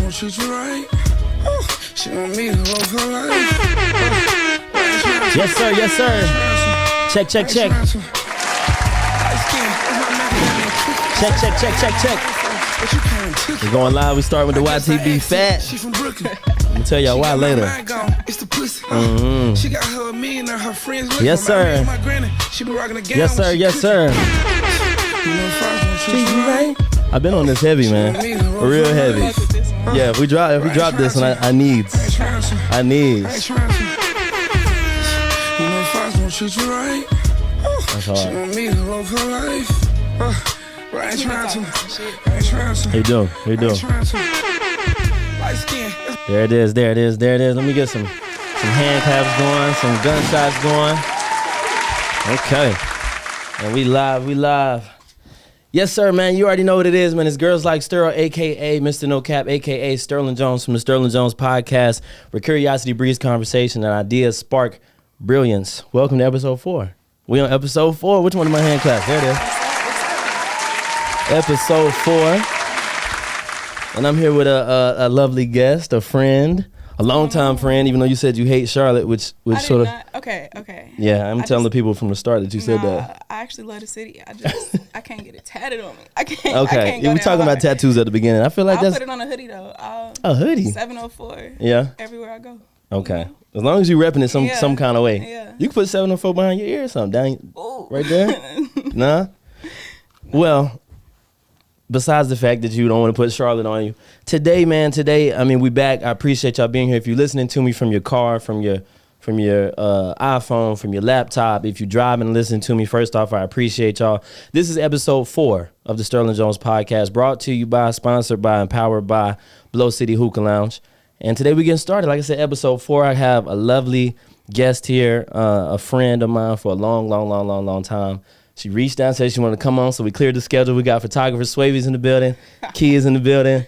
gon' treat you right. She want me to love her life. Yes, sir. Yes, sir. Check. Check. We're going live. We start with the YTB Fat. I'm gonna tell y'all why later. She got her me and her friends. Yes, sir. Yes, sir. Yes, sir. I've been on this heavy, man. Real heavy. Yeah, if we drop this one, I need. That's hard. How you doing? There it is. Let me get some hand claps going, some gunshots going. Okay. And we live. Yes, sir, man. You already know what it is, man. It's Girls Like Sterl, a.k.a. Mr. No Cap, a.k.a. Sterling Jones from the Sterling Jones Podcast, where curiosity breeds conversation and ideas spark brilliance. Welcome to episode 4. We on episode 4. Which one of my hand claps? There it is. Episode 4. And I'm here with a lovely guest, a friend, a longtime friend, even though you said you hate Charlotte, which sort of... Okay. Yeah, I'm telling the people from the start that you said that. I actually love the city. I can't get it tatted on me. I can't. Okay, we talking about tattoos at the beginning. I feel like I'll put it on a hoodie, though. A hoodie? 704. Yeah. Everywhere I go. Okay. You know? As long as you repping it some kind of way. Yeah. You can put 704 behind your ear or something. Down right there. Nah? Well... Besides the fact that you don't want to put Charlotte on you. Today, I mean, we back. I appreciate y'all being here. If you're listening to me from your car, from your iPhone, from your laptop, if you're driving and listening to me, first off, I appreciate y'all. This is episode 4 of the Sterling Jones Podcast, brought to you by, sponsored by, and powered by Blow City Hookah Lounge. And today we getting started. Like I said, episode 4, I have a lovely guest here, a friend of mine for a long time. She reached out and said she wanted to come on, so we cleared the schedule. We got photographer Swavy's in the building, Key is in the building.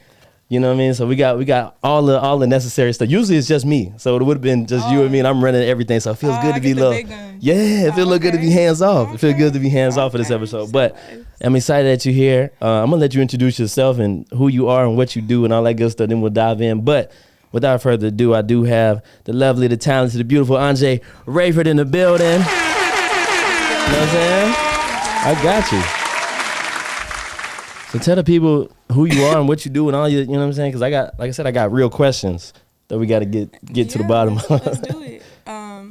You know what I mean? So we got all the necessary stuff. Usually it's just me, so it would have been just you and me, and I'm running everything. So it feels good to be low. Yeah, it feels good to be hands off. It feels good to be hands off for this episode. But I'm excited that you're here. I'm gonna let you introduce yourself and who you are and what you do and all that good stuff. Then we'll dive in. But without further ado, I do have the lovely, the talented, the beautiful Anjae Rayford in the building. You know what I'm saying? I got you. So tell the people who you are and what you do and all your, you know what I'm saying? Because I got real questions that we got to get to the bottom of. Let's do it. My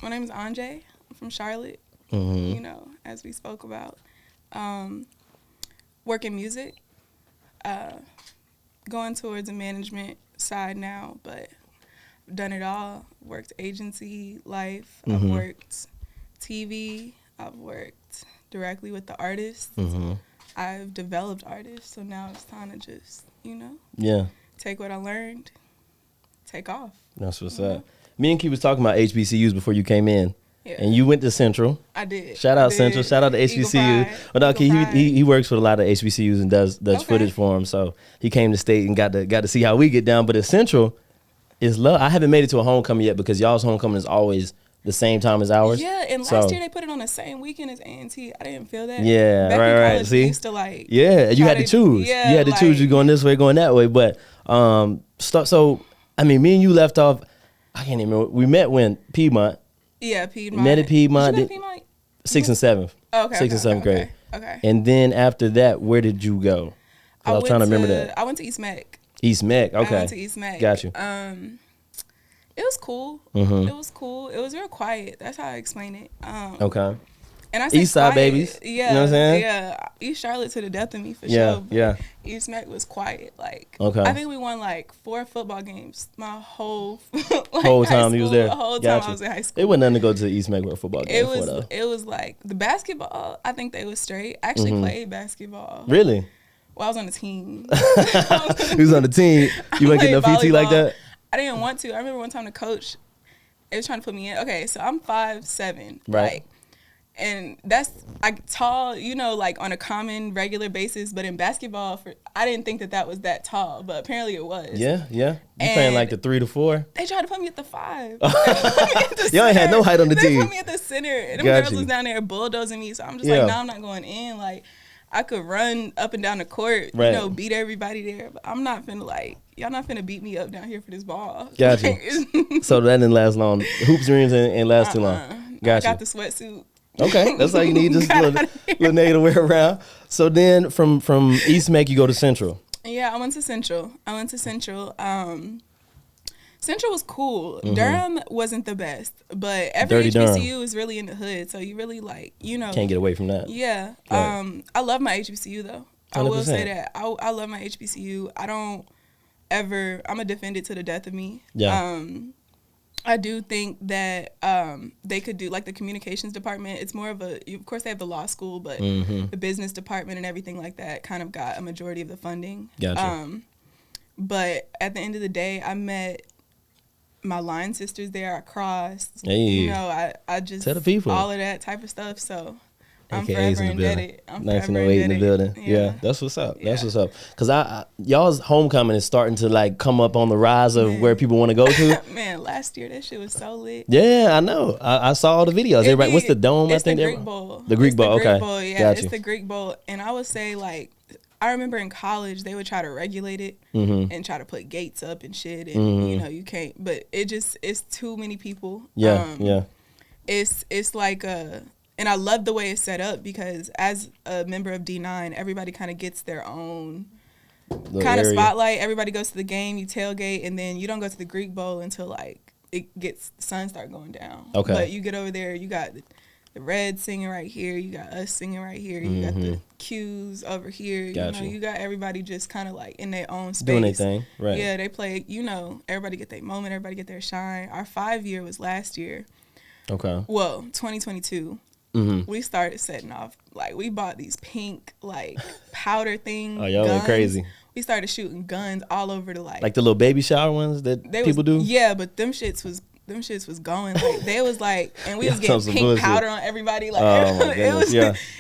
name is Anjae. I'm from Charlotte. Mm-hmm. You know, as we spoke about. Work in music. Going towards a management side now, but I've done it all. Worked agency life. Mm-hmm. I've worked TV. I've worked directly with the artists. Mm-hmm. I've developed artists, so now it's time to just, take what I learned, take off. That's what's up. Me and Key was talking about HBCUs before you came in, and you went to Central. I did. Shout out Central. Shout out to HBCU. But no, Key, he works with a lot of HBCUs and does footage for them. So he came to state and got to see how we get down. But at Central, is love. I haven't made it to a homecoming yet because y'all's homecoming is always the same time as ours. Yeah, and last year they put it on the same weekend as A&T. I didn't feel that. Yeah, back right. College, See, used to you had to choose. Yeah, you had to choose. You going this way, going that way. But so I mean, me and you left off. I can't even remember. We met when Piedmont. Yeah, Piedmont. Met at Piedmont. Did you met at Piedmont? 6th and 7th. Oh, okay. 6th and 7th grade. Okay. And then after that, where did you go? I was trying to remember that. I went to East Mac. East Mac. Okay. I went to East Mac. Got you. It was cool. Mm-hmm. It was cool. It was real quiet. That's how I explain it. Okay. And I said East Side quiet, babies. Yeah. You know what I'm saying? Yeah. East Charlotte to the death of me for yeah, sure. Yeah. East Mac was quiet. Like, okay. I think we won like 4 football games my whole whole time you was there. The whole time I was in high school. It wasn't nothing to go to East Mac with a football game for though. It was like the basketball. I think they was straight. I actually played basketball. Really? Well, I was on the team. You was on the team. You wouldn't get no PT like that? I didn't want to. I remember one time the coach, they was trying to put me in. Okay, so I'm 5'7". Right. Like, and that's tall, you know, like on a common regular basis. But in basketball, I didn't think that was that tall, but apparently it was. Yeah. You playing like the 3 to 4? They tried to put me at the 5. Y'all ain't had no height on the team. They put me at the center, and them girls was down there bulldozing me. So I'm just like, no, I'm not going in. Like, I could run up and down the court, right. Beat everybody there, but I'm not finna y'all not finna beat me up down here for this ball. Gotcha. So that didn't last long. Hoops dreams ain't last too long. Gotcha. I got the sweatsuit. Okay, that's all you need. Just a little nigga to wear around. So then from East Make, you go to Central. Yeah, I went to Central. Central was cool. Durham wasn't the best, but every Dirty Durham. HBCU is really in the hood, so you really like, you know. Can't get away from that. Yeah. Right. I love my HBCU though. 100%. I will say that. I love my HBCU. I'm a defend it to the death of me. Yeah. I do think that they could do, like, the communications department. It's more of of course they have the law school, but the business department and everything like that kind of got a majority of the funding. Gotcha. But at the end of the day, I met my line sisters there. I crossed. Hey. You know, I just Tell the people. all of that type of stuff. So I'm AKA's forever in the building. indebted. I'm 1908 in the building. Yeah, that's what's up. That's what's up. Because y'all's homecoming is starting to like come up on the rise of where people want to go to. Man, last year that shit was so lit. Yeah, I know. I saw all the videos. Everybody, what's the dome? It's I think the Greek Bowl. The Greek Bowl. Okay. Bowl, yeah, Got you. It's the Greek Bowl, and I would say like I remember in college they would try to regulate it and try to put gates up and shit, and you know you can't. But it's too many people. Yeah. It's like and I love the way it's set up because as a member of D9, everybody kind of gets their own kind of spotlight. Everybody goes to the game, you tailgate, and then you don't go to the Greek Bowl until like the sun start going down. Okay. But you get over there, you got the Reds singing right here, you got us singing right here, you got the Qs over here. Gotcha. You got everybody just kind of like in their own space. Doing their thing, right. Yeah, they play, everybody get their moment, everybody get their shine. Our 5-year was last year. Okay. Well, 2022. We started setting off, like, we bought these pink, like, powder things. Oh, y'all went crazy. We started shooting guns all over the, like the little baby shower ones that people do? Yeah, but them shits was going. Like, they was like, and we was getting pink powder on everybody. Like, oh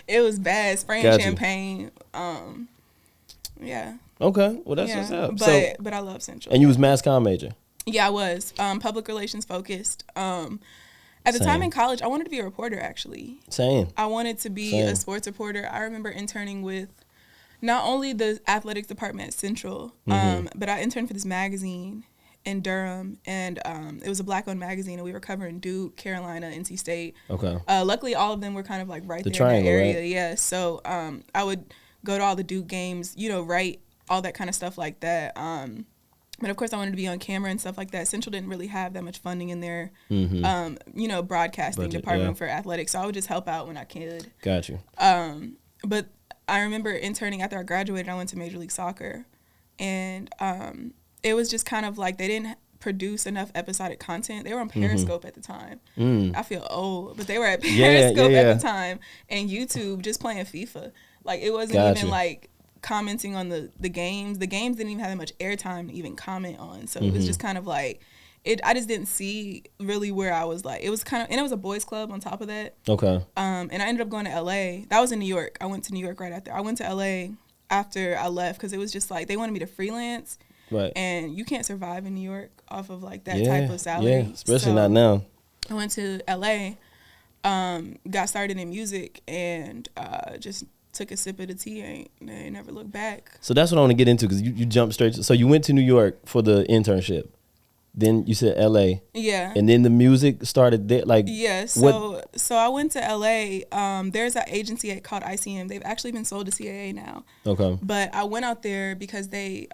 it was bad. Spraying champagne. Yeah. Okay. Well, that's what's up. But I love Central. And you was mass comm major? Yeah, I was. Public relations focused. At the time in college, I wanted to be a reporter, actually. Same. I wanted to be a sports reporter. I remember interning with not only the athletics department at Central, but I interned for this magazine in Durham, and it was a Black-owned magazine, and we were covering Duke, Carolina, NC State. Okay. Luckily, all of them were kind of like right there triangle, in that area. right? Yeah, so I would go to all the Duke games, write all that kind of stuff like that. But of course, I wanted to be on camera and stuff like that. Central didn't really have that much funding in their, broadcasting department for athletics. So I would just help out when I could. Got you. But I remember interning after I graduated. I went to Major League Soccer, and it was just kind of like they didn't produce enough episodic content. They were on Periscope at the time. I feel old, but they were at Periscope at the time, and YouTube just playing FIFA. Like, it wasn't even like commenting on the games. The games didn't even have that much airtime to even comment on. So it was just kind of like, I just didn't see really where I was like, it was kind of, and it was a boys club on top of that. Okay. And I ended up going to LA. That was in New York. I went to New York right after. I went to LA after I left because it was just like, they wanted me to freelance. Right. And you can't survive in New York off of like that type of salary. Yeah, especially not now. I went to LA, got started in music, and just took a sip of the tea. I ain't never looked back. So that's what I want to get into, because you jumped straight. So you went to New York for the internship. Then you said LA. Yeah. And then the music started there. Like, yeah. So I went to LA. There's an agency called ICM. They've actually been sold to CAA now. Okay. But I went out there because they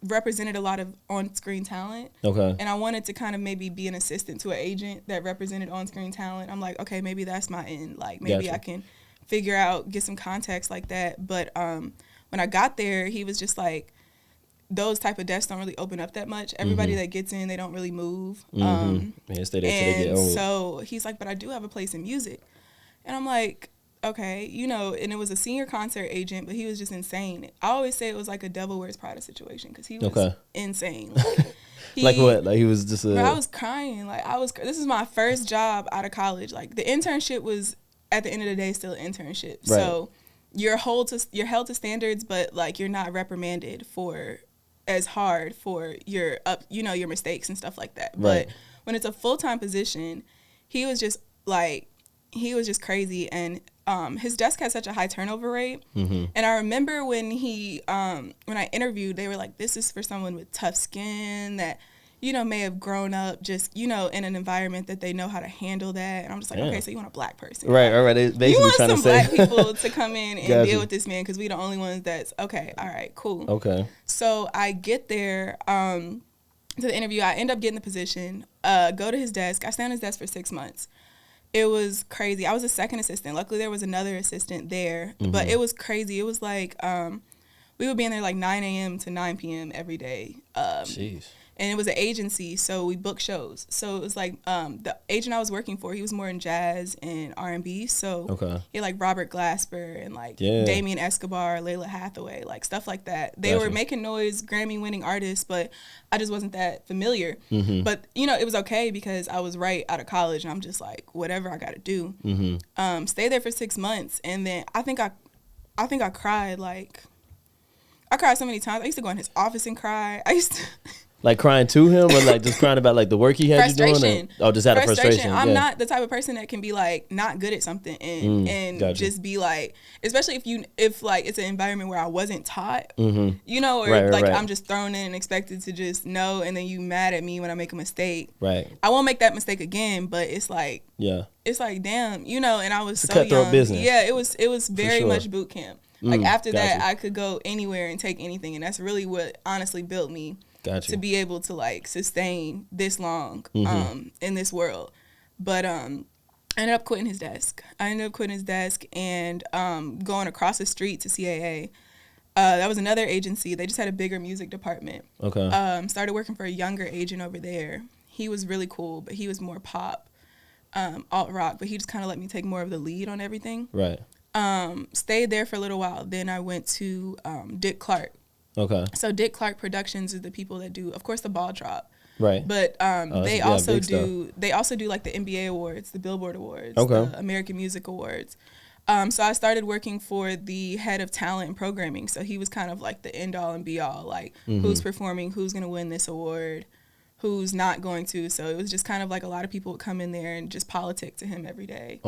represented a lot of on-screen talent. Okay. And I wanted to kind of maybe be an assistant to an agent that represented on-screen talent. I'm like, okay, maybe that's my end. Like, maybe I can figure out, get some context like that. But when I got there, he was just like, those type of desks don't really open up that much. Everybody that gets in, they don't really move. Yeah, stay there till they get old. So he's like, but I do have a place in music. And I'm like, okay, and it was a senior concert agent, but he was just insane. I always say it was like a Devil Wears Prada situation because he was insane. Like what? Like he was just I was crying. Like this is my first job out of college. Like the internship was at the end of the day still an internship. Right. So you're held to standards, but like you're not reprimanded for as hard for your your mistakes and stuff like that. Right. But when it's a full-time position, he was just crazy. And his desk had such a high turnover rate. And I remember when when I interviewed, they were like, this is for someone with tough skin that, you know, may have grown up just, you know, in an environment that they know how to handle that. And I'm just like, okay, so you want a black person. Right. They basically you want trying some to say. black people to come in and deal with this man because we the only ones that's, okay, all right, cool. Okay. So I get there to the interview. I end up getting the position, go to his desk. I stay on his desk for 6 months. It was crazy. I was a second assistant. Luckily, there was another assistant there. But it was crazy. It was like we would be in there like 9 a.m. to 9 p.m. every day. Jeez. And it was an agency, so we booked shows. So it was like the agent I was working for, he was more in jazz and R&B. So he had like Robert Glasper and like Damien Escobar, Layla Hathaway, like stuff like that. They were making noise, Grammy-winning artists, but I just wasn't that familiar. But, you know, it was okay because I was right out of college, and I'm just like, whatever I got to do. Stay there for 6 months, and then I think I cried I cried so many times. I used to go in his office and cry. I used to... Like crying to him, or like just crying about like the work he had you doing? Or just out of frustration? I'm not the type of person that can be like not good at something and just be like, especially if like it's an environment where I wasn't taught, you know, or I'm just thrown in and expected to just know, and then you mad at me when I make a mistake. Right. I won't make that mistake again, but it's like, it's like, damn, you know, and I was so young. Business. Yeah, it was very much boot camp. Like after that, I could go anywhere and take anything, and that's really what honestly built me. To be able to like sustain this long in this world. But I ended up quitting his desk. And going across the street to CAA. That was another agency. They just had a bigger music department. Started working for a younger agent over there. He was really cool, but he was more pop, alt rock, but he just kind of let me take more of the lead on everything. Right. Stayed there for a little while. Then I went to Dick Clark. So Dick Clark Productions is the people that do, of course, the ball drop. Right. But they also do like the NBA awards, the Billboard awards, the American Music Awards. So I started working for the head of talent and programming. So he was kind of like the end all and be all, like who's performing, who's going to win this award, who's not going to. So it was just kind of like a lot of people would come in there and just politic to him every day.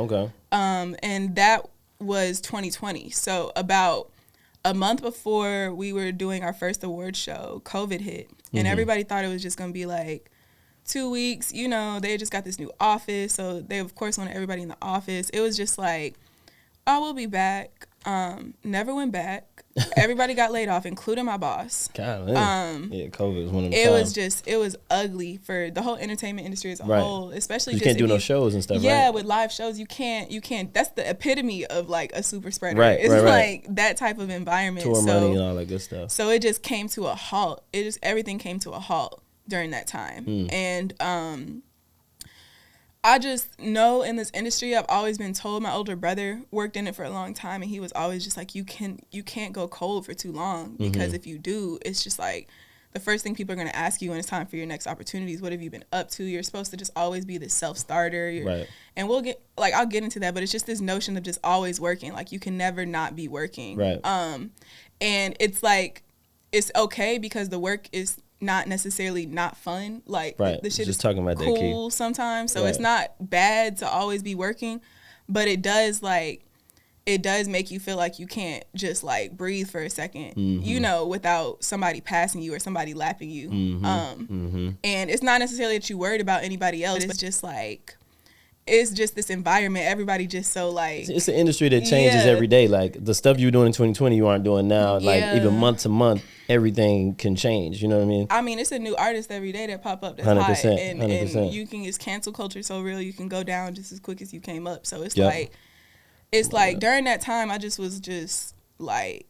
And that was 2020. So about a month before we were doing our first award show, COVID hit. And everybody thought it was just going to be like 2 weeks. You know, they just got this new office. So they, of course, wanted everybody in the office. It was just like, oh, we'll be back. Never went back. Everybody got laid off, including my boss. God, COVID was one of them. It was ugly for the whole entertainment industry as a whole, especially you can't do no shows and stuff. Yeah, with live shows, you can't. That's the epitome of like a super spreader. It's like that type of environment. Tour money and all that good stuff. So it just came to a halt. Everything came to a halt during that time, and I just know in this industry, I've always been told, my older brother worked in it for a long time, and he was always just like, you can't go cold for too long, because if you do, it's just like the first thing people are going to ask you when it's time for your next opportunities, what have you been up to? You're supposed to just always be this self-starter. And I'll get into that, but it's just this notion of just always working. Like, you can never not be working. And it's like, it's okay because the work is not necessarily not fun. Like the shit just is talking about cool sometimes. So it's not bad to always be working, but it does make you feel like you can't just like breathe for a second, you know, without somebody passing you or somebody lapping you. And it's not necessarily that you worried about anybody else, but it's just this environment. Everybody just so like... It's an industry that changes every day. Like, the stuff you were doing in 2020, you aren't doing now. Like, even month to month, everything can change. You know what I mean? I mean, it's a new artist every day that pop up that's 100%, hot. And 100%. You can... It's cancel culture so real. You can go down just as quick as you came up. So it's like... It's like, during that time, I just was just, like,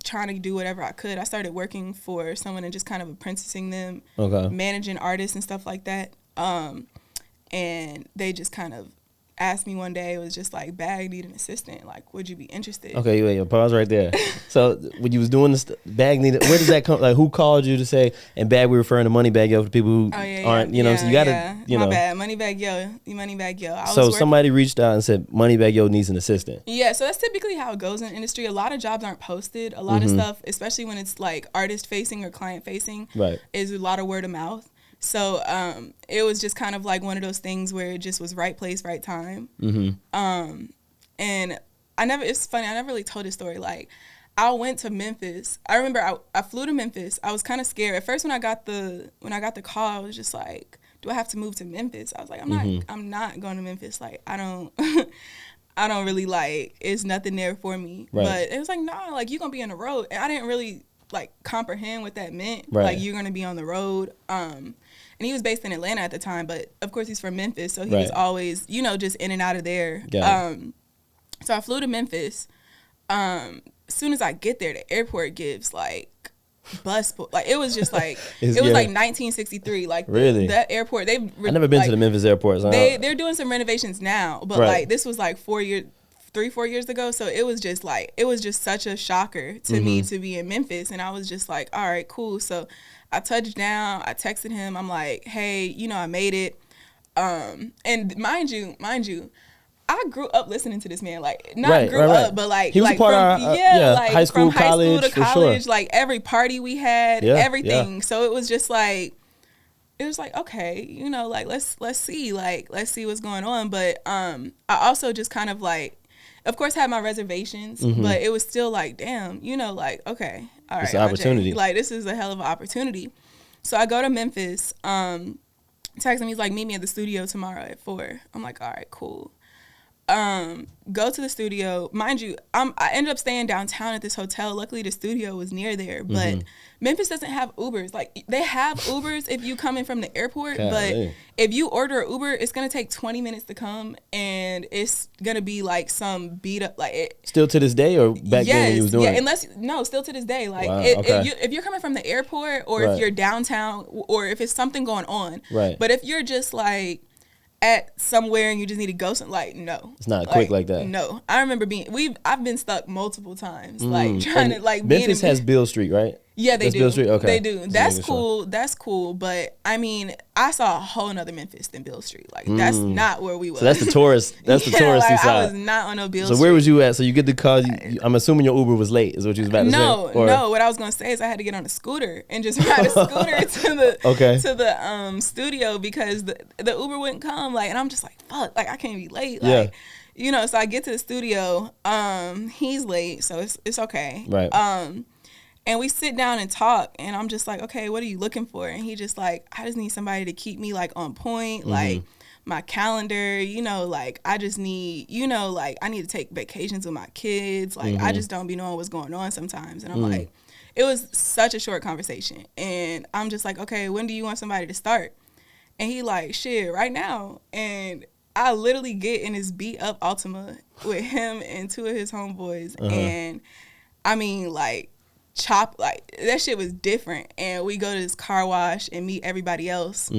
trying to do whatever I could. I started working for someone and just kind of apprenticing them, managing artists and stuff like that. And they just kind of asked me one day, it was just like, Bag need an assistant. Like, would you be interested? Okay, wait, pause right there. So when you was doing this, Bag needed, where does that come, like, who called you to say, and Bag, we're referring to Moneybagg Yo for people who aren't, you know, so you gotta, you know. My bad, Moneybagg Yo. So somebody reached out and said, Moneybagg Yo needs an assistant. Yeah, so that's typically how it goes in the industry. A lot of jobs aren't posted. A lot of stuff, especially when it's like artist facing or client facing, is a lot of word of mouth. So it was just kind of like one of those things where it just was right place, right time. And And it's funny, I never really told this story. Like, I went to Memphis. I remember I flew to Memphis. I was kind of scared. At first when I got the call, I was just like, do I have to move to Memphis? I was like, I'm not going to Memphis. Like, I don't I don't really like, it's nothing there for me. Right. But it was like, nah, like, you're going to be on the road. And I didn't really like comprehend what that meant. Right. Like, you're going to be on the road. And he was based in Atlanta at the time, but of course he's from Memphis, so he was always, you know, just in and out of there. So I flew to Memphis. As soon as I get there, the airport gives like like it was just like it was like 1963. Like really, that airport. I've never been to the Memphis airport. So they're doing some renovations now, but like this was like 4 years ago. So it was just such a shocker to me to be in Memphis, and I was just like, all right, cool. So I touched down. I texted him. I'm like, hey, you know, I made it. And mind you, I grew up listening to this man, like grew up, but like he was like part from, of like high school, from high school to college, sure. like every party we had, everything. So it was just like, it was like, okay, you know, like let's see what's going on. But I also just kind of like, of course, had my reservations, but it was still like, damn, you know, like, okay, all right, it's an opportunity. Like, this is a hell of an opportunity. So I go to Memphis, text him, he's like, meet me at the studio tomorrow at 4. I'm like, all right, cool. Go to the studio. Mind you, I ended up staying downtown at this hotel. Luckily, the studio was near there. But Memphis doesn't have Ubers. Like, they have Ubers if you come in from the airport. But if you order an Uber, it's going to take 20 minutes to come. And it's going to be like some beat up. Like still to this day, or back then when you was doing it? Still to this day. Like, wow, if you're coming from the airport, or if you're downtown, or if it's something going on. Right. But if you're just like at somewhere and you just need to go, like, no, it's not quick like that. No, I remember I've been stuck multiple times, like trying to like. Memphis has Beale Street, right? Yeah, they That's do. Beale Street? Okay. They do. That's cool. That's cool. But I mean, I saw a whole nother Memphis than Beale Street. Like, that's not where we was. So that's the tourist. That's the touristy side. I was not on no Beale Street. So where was you at? So you get the call. I'm assuming your Uber was late. Is what you was about to say? No. What I was gonna say is I had to get on a scooter and just ride a scooter to the studio, because the Uber wouldn't come. Like, and I'm just like, fuck. Like, I can't be late. Like, you know. So I get to the studio. He's late, so it's okay. Right. And we sit down and talk, and I'm just like, okay, what are you looking for? And he just like, I just need somebody to keep me like on point, like my calendar, you know, like I just need, you know, like I need to take vacations with my kids. Like I just don't be knowing what's going on sometimes. And I'm like, it was such a short conversation. And I'm just like, okay, when do you want somebody to start? And he like, shit, right now. And I literally get in his beat up Altima with him and 2 of his homeboys. And I mean, like, that shit was different. And we go to this car wash and meet everybody else.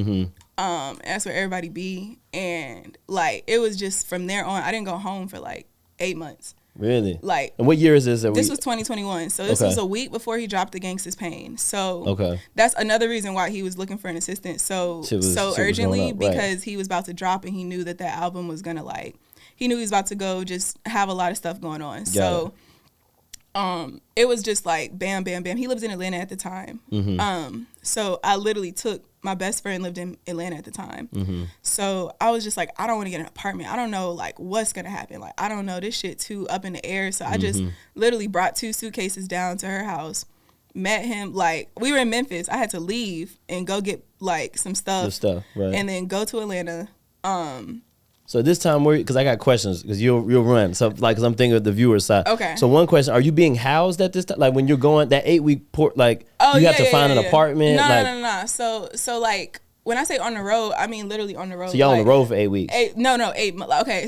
That's where everybody be. And like, it was just from there on, I didn't go home for like 8 months. Really? Like, and what year is this? This was 2021. So this was a week before he dropped the Gangsta's Pain. So that's another reason why he was looking for an assistant so urgently, because he was about to drop, and he knew that album was gonna like, he knew he was about to go just have a lot of stuff going on. It was just like bam, bam, bam. He lives in Atlanta at the time. So I literally took, my best friend lived in Atlanta at the time. So I was just like, I don't want to get an apartment. I don't know like what's going to happen. Like, I don't know, this shit too up in the air. So I just literally brought 2 suitcases down to her house, met him. Like, we were in Memphis. I had to leave and go get like some stuff. And then go to Atlanta. So this time, because I got questions, because you'll run. So like, because I'm thinking of the viewer's side. Okay. So one question: are you being housed at this time? Like, when you're going that 8-week port, like you have to find an apartment. No. So like, when I say on the road, I mean literally on the road. So y'all on the road for 8 weeks? 8 months. Okay.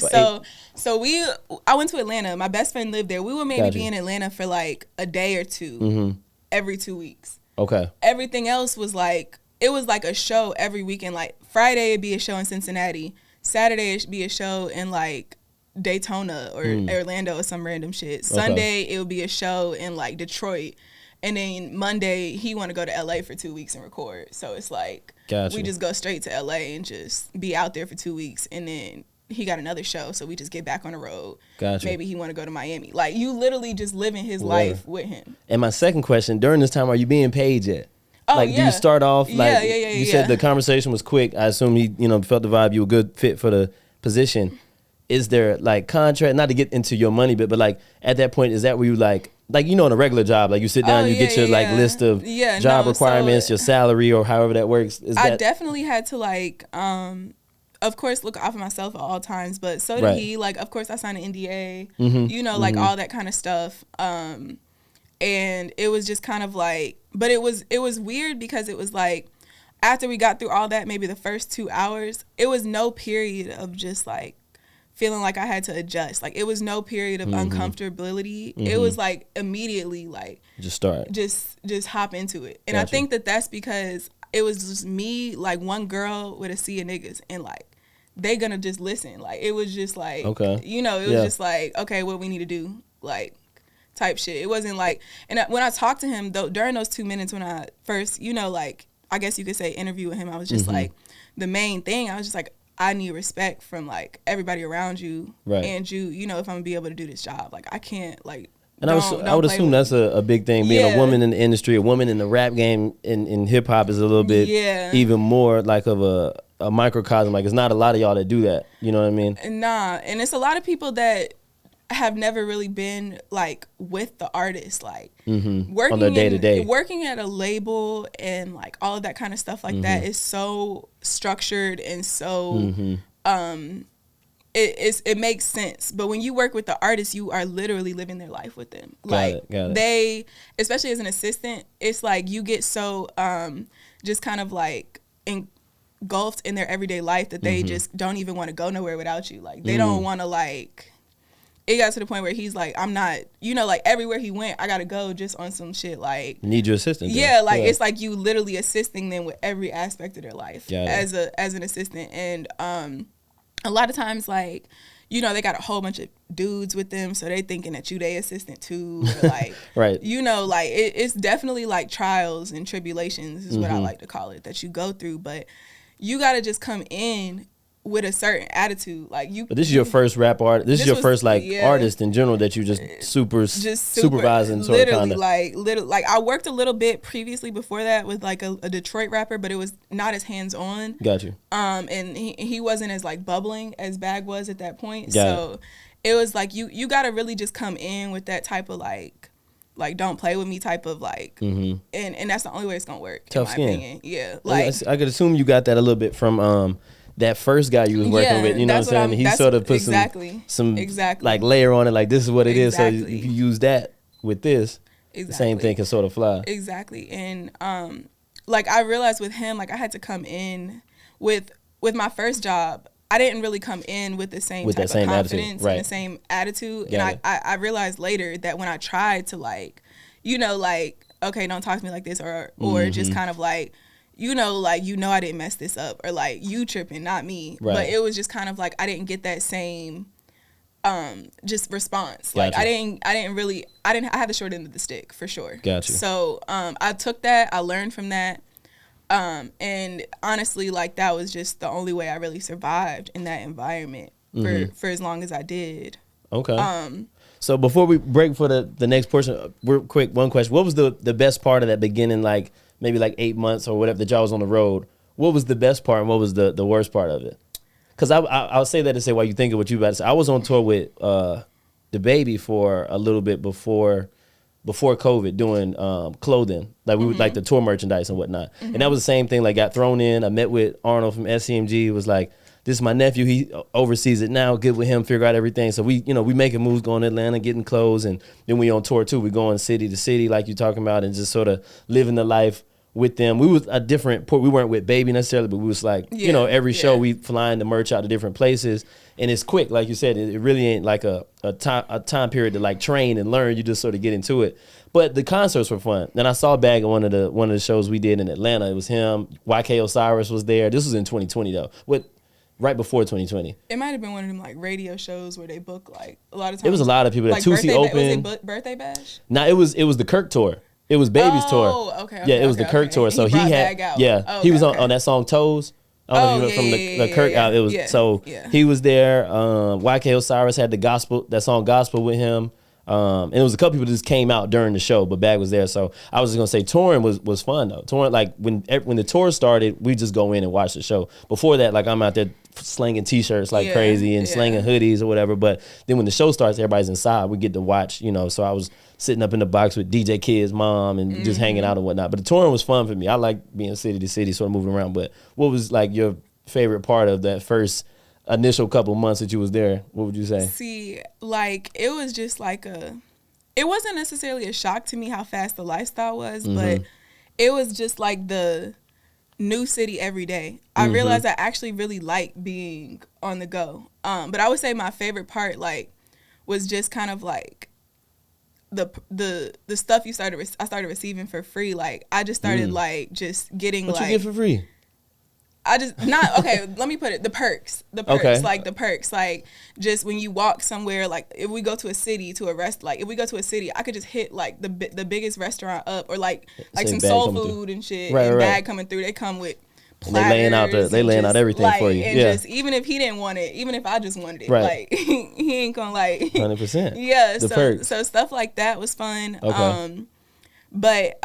I went to Atlanta. My best friend lived there. We would maybe be in Atlanta for like a day or 2 every 2 weeks. Okay. Everything else was like, it was like a show every weekend. Like, Friday it'd be a show in Cincinnati. Saturday it should be a show in like Daytona or Orlando or some random shit. Sunday it would be a show in like Detroit. And then Monday he want to go to LA for 2 weeks and record. So it's like, we just go straight to LA and just be out there for 2 weeks. And then he got another show, so we just get back on the road. Maybe he want to go to Miami. Like, you literally just living his life with him. And my second question, during this time, are you being paid yet? Oh, like, do you start off like you said the conversation was quick? I assume he, felt the vibe, you were a good fit for the position. is there like contract, not to get into your money bit, but like at that point, is that where you like you know, in a regular job, like you sit down, you get your like list of job requirements, your salary or however that works. I definitely had to like, of course, look out for myself at all times, but so did he. Like, of course, I signed an NDA, you know, like all that kind of stuff. And it was just kind of like, but it was weird because it was like, after we got through all that, maybe the first 2 hours, it was no period of just like feeling like I had to adjust. Like, it was no period of uncomfortability. It was like immediately like just hop into it. And I think that's because it was just me, like one girl with a sea of niggas, and like they gonna just listen. Like, it was just like, you know, it was just like, okay, what we need to do, like type shit. It wasn't like, and when I talked to him though, during those 2 minutes when I first, you know, like, I guess you could say interview with him, I was just like, the main thing, I was just like, I need respect from like everybody around you and you know, if I'm gonna be able to do this job. Like, I can't like, and I would assume that's a big thing, being a woman in the industry, a woman in the rap game in hip hop is a little bit even more like of a microcosm. Like, it's not a lot of y'all that do that, you know what I mean? Nah, and it's a lot of people that have never really been like with the artist, like working on their day-to-day, working at a label and like all of that kind of stuff like that is so structured and so it makes sense. But when you work with the artist, you are literally living their life with them. Got it. They, especially as an assistant, it's like you get so just kind of like engulfed in their everyday life that they just don't even want to go nowhere without you. Like, they don't want to like. It got to the point where he's like, I'm not, you know, like everywhere he went, I got to go just on some shit like. Need your assistant. Yeah, like it's like you literally assisting them with every aspect of their life as an assistant. And a lot of times, like, you know, they got a whole bunch of dudes with them, so they thinking that you they assistant too, or like, you know, like it's definitely like trials and tribulations is what I like to call it, that you go through. But you got to just come in with a certain attitude, like you. But this is your first rap artist. This is your first like artist in general that you just supervising. Literally, like I worked a little bit previously before that with like a Detroit rapper, but it was not as hands on. Got you. And he wasn't as like bubbling as Bag was at that point. So it was like you got to really just come in with that type of like don't play with me type of like, and that's the only way it's gonna work. Tough skin. Opinion. Yeah, like I could assume you got that a little bit from that first guy you was working with, you know what I'm saying? He sort of put some like layer on it, like this is what it is. So if you use that with this, the same thing can sort of fly. Exactly. And like I realized with him, like I had to come in with my first job, I didn't really come in with the same type of confidence and the same attitude. And I realized later that when I tried to like, you know, like, okay, don't talk to me like this, or just kind of like, you know, like, you know, I didn't mess this up, or like you tripping, not me. But it was just kind of like I didn't get that same just response. Like I had the short end of the stick for sure. Gotcha. So I took that, I learned from that. And honestly, like that was just the only way I really survived in that environment for as long as I did. Okay. So before we break for the next portion, real quick, one question. What was the best part of that beginning, like maybe like 8 months or whatever that y'all was on the road? What was the best part and what was the worst part of it? Because I'll say that to say while you think of what you about to say. I was on tour with the Baby for a little bit before COVID, doing clothing. Like we would like the tour merchandise and whatnot. And that was the same thing, like got thrown in. I met with Arnold from SCMG, was like, this is my nephew, he oversees it now, get with him, figure out everything. So we making moves, going to Atlanta, getting clothes, and then we on tour too. We going city to city like you talking about, and just sort of living the life with them. We was a different port. We weren't with Baby necessarily, but we was like, every show we flying the merch out to different places. And it's quick, like you said, it really ain't like a time period to like train and learn. You just sort of get into it. But the concerts were fun. And I saw Bag at one of the shows we did in Atlanta. It was him. YK Osiris was there. This was in 2020 though. Right before 2020. It might have been one of them like radio shows where they book like a lot of times. It was a lot of people. Like Tusi open. Was it Birthday Bash? Nah, it was the Kirk tour. It was Baby's tour. Oh, okay. Yeah, it was the Kirk tour. So he had he was on that song Toes. I don't know if you know from the Kirk out. He was there. YK Osiris had that song Gospel with him. And it was a couple people that just came out during the show, but Bag was there. So I was just gonna say touring was fun though. Touring, like when the tour started, we just go in and watch the show. Before that, like I'm out there slinging t-shirts like crazy and slinging hoodies or whatever. But then when the show starts, everybody's inside. We get to watch, you know. So I was sitting up in the box with DJ Kid's mom and just hanging out and whatnot. But the touring was fun for me. I like being city to city, sort of moving around. But what was like your favorite part of that first initial couple months that you was there? What would you say? See, like it was just like it wasn't necessarily a shock to me how fast the lifestyle was, but it was just like the new city every day. I realized I actually really like being on the go. But I would say my favorite part like was just kind of like the stuff I started receiving for free. Like I just started like just getting what like you get for free? I just not okay. Let me put it the perks, like the perks, like just when you walk somewhere, like if we go to a city to a if we go to a city, I could just hit like the biggest restaurant up or like some soul food and shit, and bag coming through. They come with platters. They laying out everything like, for you. And just even if he didn't want it, even if I just wanted it, like he ain't gonna like 100%. Yeah, the perks. So stuff like that was fun. Okay. But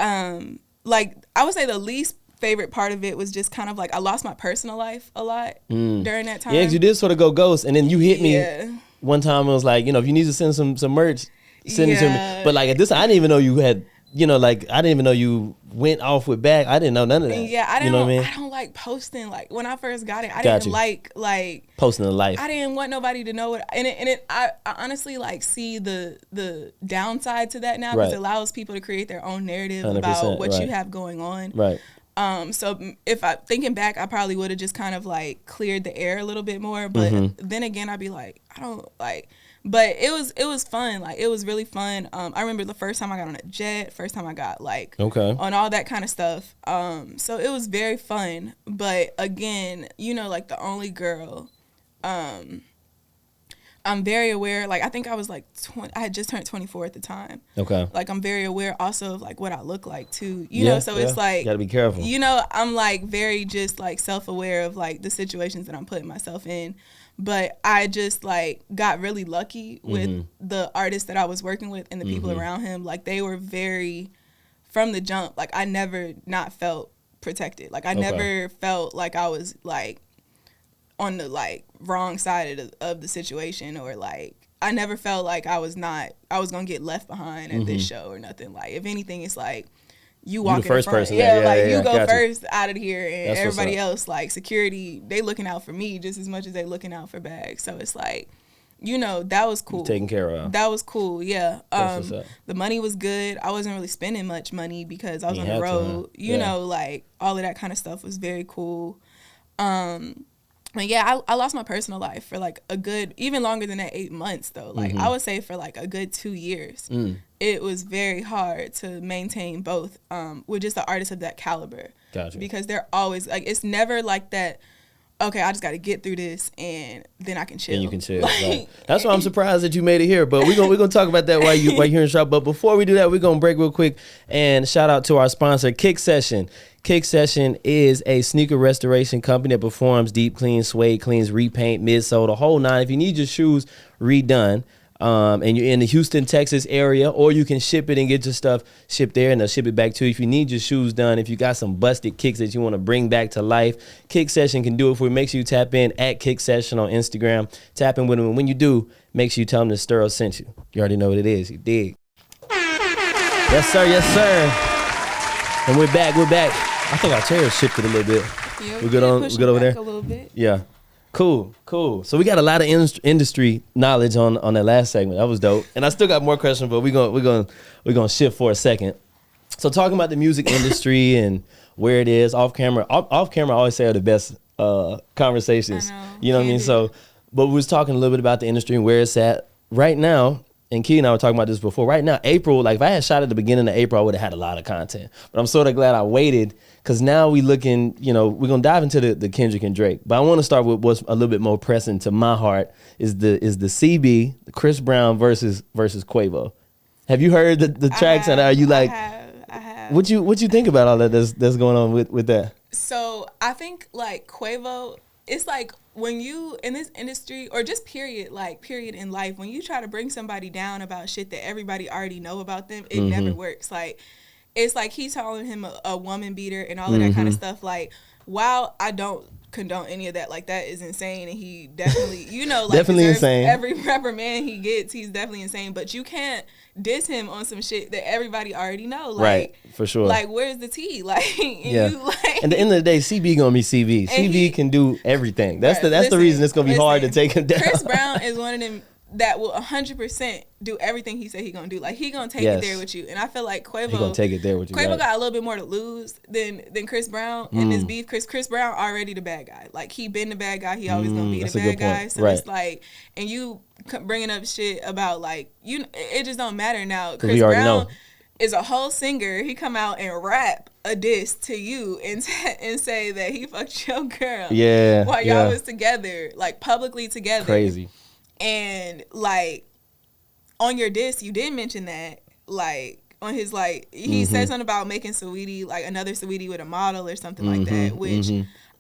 like I would say the least favorite part of it was just kind of like I lost my personal life a lot during that time. Yeah, 'cause you did sort of go ghost, and then you hit me one time. It was like, you know, if you need to send some merch, send it to me. But like at this, I didn't even know you had, you know, like I didn't even know you went off with Bag. I didn't know none of that. Yeah, I didn't. You know what I mean? I don't like posting. Like when I first got it, I didn't like posting the life. I didn't want nobody to know it. I honestly like see the downside to that now because it allows people to create their own narrative about what you have going on. Right. So if I thinking back, I probably would have just kind of like cleared the air a little bit more. But then again, I'd be like, I don't like. But it was fun. Like it was really fun. I remember the first time I got on a jet. First time I got like on all that kind of stuff. So it was very fun. But again, you know, like the only girl. I'm very aware, like, I think I was, like, I had just turned 24 at the time. Okay. Like, I'm very aware also of, like, what I look like, too. You know, so it's, like. You gotta be careful. You know, I'm, like, very just, like, self-aware of, like, the situations that I'm putting myself in. But I just, like, got really lucky with the artists that I was working with and the people around him. Like, they were very, from the jump, like, I never not felt protected. Like, I never felt like I was, like, on the like wrong side of the situation, or like I never felt like I was gonna get left behind at this show or nothing. Like if anything, it's like you walk in the front, person, you go first out of here, and that's everybody else like security, they looking out for me just as much as they looking out for Bag. So it's like, you know, that was cool. Taken care of. That was cool, yeah. The money was good. I wasn't really spending much money because I was on the road. You know, like all of that kind of stuff was very cool. But yeah, I lost my personal life for like a good, even longer than that 8 months though. Like I would say for like a good 2 years. It was very hard to maintain both with just an artist of that caliber. Gotcha. Because they're always like, it's never like that, okay, I just got to get through this and then I can chill. And you can chill. Right. That's why I'm surprised that you made it here. But we're gonna talk about that while you're here in shop. But before we do that, we're gonna break real quick and shout out to our sponsor, Kick Session. Kick Session is a sneaker restoration company that performs deep clean, suede cleans, repaint, midsole, the whole nine. If you need your shoes redone, and you're in the Houston, Texas area, or you can ship it and get your stuff shipped there and they'll ship it back to you. If you need your shoes done, if you got some busted kicks that you want to bring back to life, Kick Session can do it for you. Make sure you tap in at Kick Session on Instagram. Tap in with them, and when you do, make sure you tell them that Sturl sent you. You already know what it is. You dig? Yes, sir. Yes, sir. And we're back. I think our chairs shifted a little bit. Yeah, we're good over there? A little bit. Yeah. Cool. So we got a lot of industry knowledge on that last segment. That was dope. And I still got more questions, but we're gonna shift for a second. So talking about the music industry and where it is off camera. Off camera, I always say are the best conversations. I know. You know what I mean? So, but we was talking a little bit about the industry and where it's at right now. And Key and I were talking about this before. Right now, April, like if I had shot at the beginning of April, I would have had a lot of content. But I'm sort of glad I waited, because now we looking, you know, we're going to dive into the Kendrick and Drake. But I want to start with what's a little bit more pressing to my heart is the CB, the Chris Brown versus Quavo. Have you heard the tracks? And are you like, I have. What you think about all that that's going on with that? So I think like Quavo, it's like when you in this industry, or just period in life, when you try to bring somebody down about shit that everybody already know about them, it never works. Like, it's like he's calling him a woman beater and all of that kind of stuff. Like, while I don't condone any of that, like, that is insane, and he definitely, you know, like, definitely insane. Every reprimand he gets, he's definitely insane. But you can't diss him on some shit that everybody already know. Like, right, for sure. Like, where's the tea? Like, yeah. you, like, at the end of the day, CB gonna be CB. CB can do everything. That's the reason it's gonna be hard to take him down. Chris Brown is one of them that will 100% do everything he said he gonna do. Like, he gonna take it there with you. And I feel like Quavo, he gonna take it there with you. Quavo got a little bit more to lose than Chris Brown in this beef. Chris Brown already the bad guy. Like, he been the bad guy. He always gonna be the bad guy. So it's like, and you bringing up shit about, like, you, it just don't matter now. Chris Brown is a whole singer. He come out and rap a diss to you and say that he fucked your girl. Yeah. While y'all was together, like, publicly together. Crazy. And, like, on your disc, you did mention that, like, on his, like, he said something about making Saweetie, like, another Saweetie with a model or something like that, which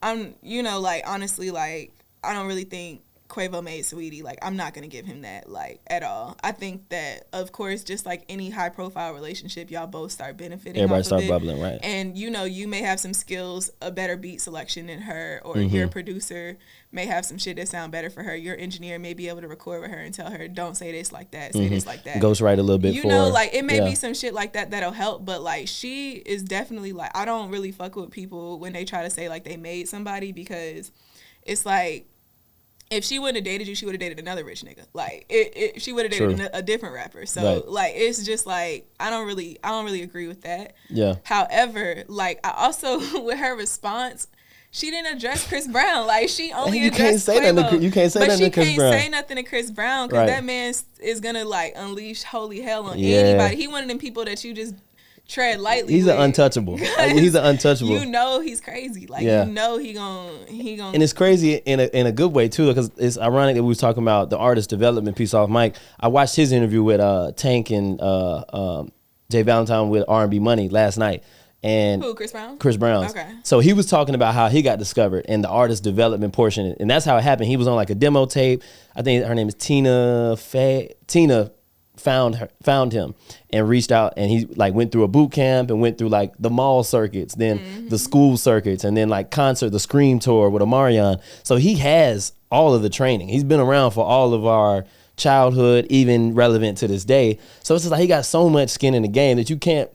I'm, you know, like, honestly, like, I don't really think Quavo made Saweetie. Like, I'm not going to give him that, like, at all. I think that, of course, just like any high-profile relationship, y'all both start benefiting Everybody off start of it. bubbling, right. And, you know, you may have some skills, a better beat selection than her, or your producer may have some shit that sound better for her. Your engineer may be able to record with her and tell her, don't say this like that, say this like that. Ghostwrite a little bit you for know, her. like, it may be some shit like that that'll help, but, like, she is definitely, like, I don't really fuck with people when they try to say, like, they made somebody, because it's like, if she wouldn't have dated you, she would have dated another rich nigga. Like, she would have dated a different rapper. So, like, it's just like, I don't really agree with that. Yeah. However, like, I also, with her response, she didn't address Chris Brown. Like, she only addressed Quavo. You can't say nothing to Chris Brown. But she can't say nothing to Chris Brown, because that man is gonna, like, unleash holy hell on anybody. He one of them people that you just tread lightly. He's an untouchable. He's an untouchable. You know he's crazy. Like, you know he gonna. And it's crazy in a good way too, because it's ironic that we was talking about the artist development piece off mic. I watched his interview with Tank and Jay Valentine with R&B Money last night. And who, Chris Brown? Chris Brown. Okay. So he was talking about how he got discovered and the artist development portion, and that's how it happened. He was on like a demo tape. I think her name is Tina found him and reached out, and he like went through a boot camp and went through like the mall circuits, then the school circuits, and then like the Scream tour with Omarion. So he has all of the training. He's been around for all of our childhood, even relevant to this day. So it's just like he got so much skin in the game that you can't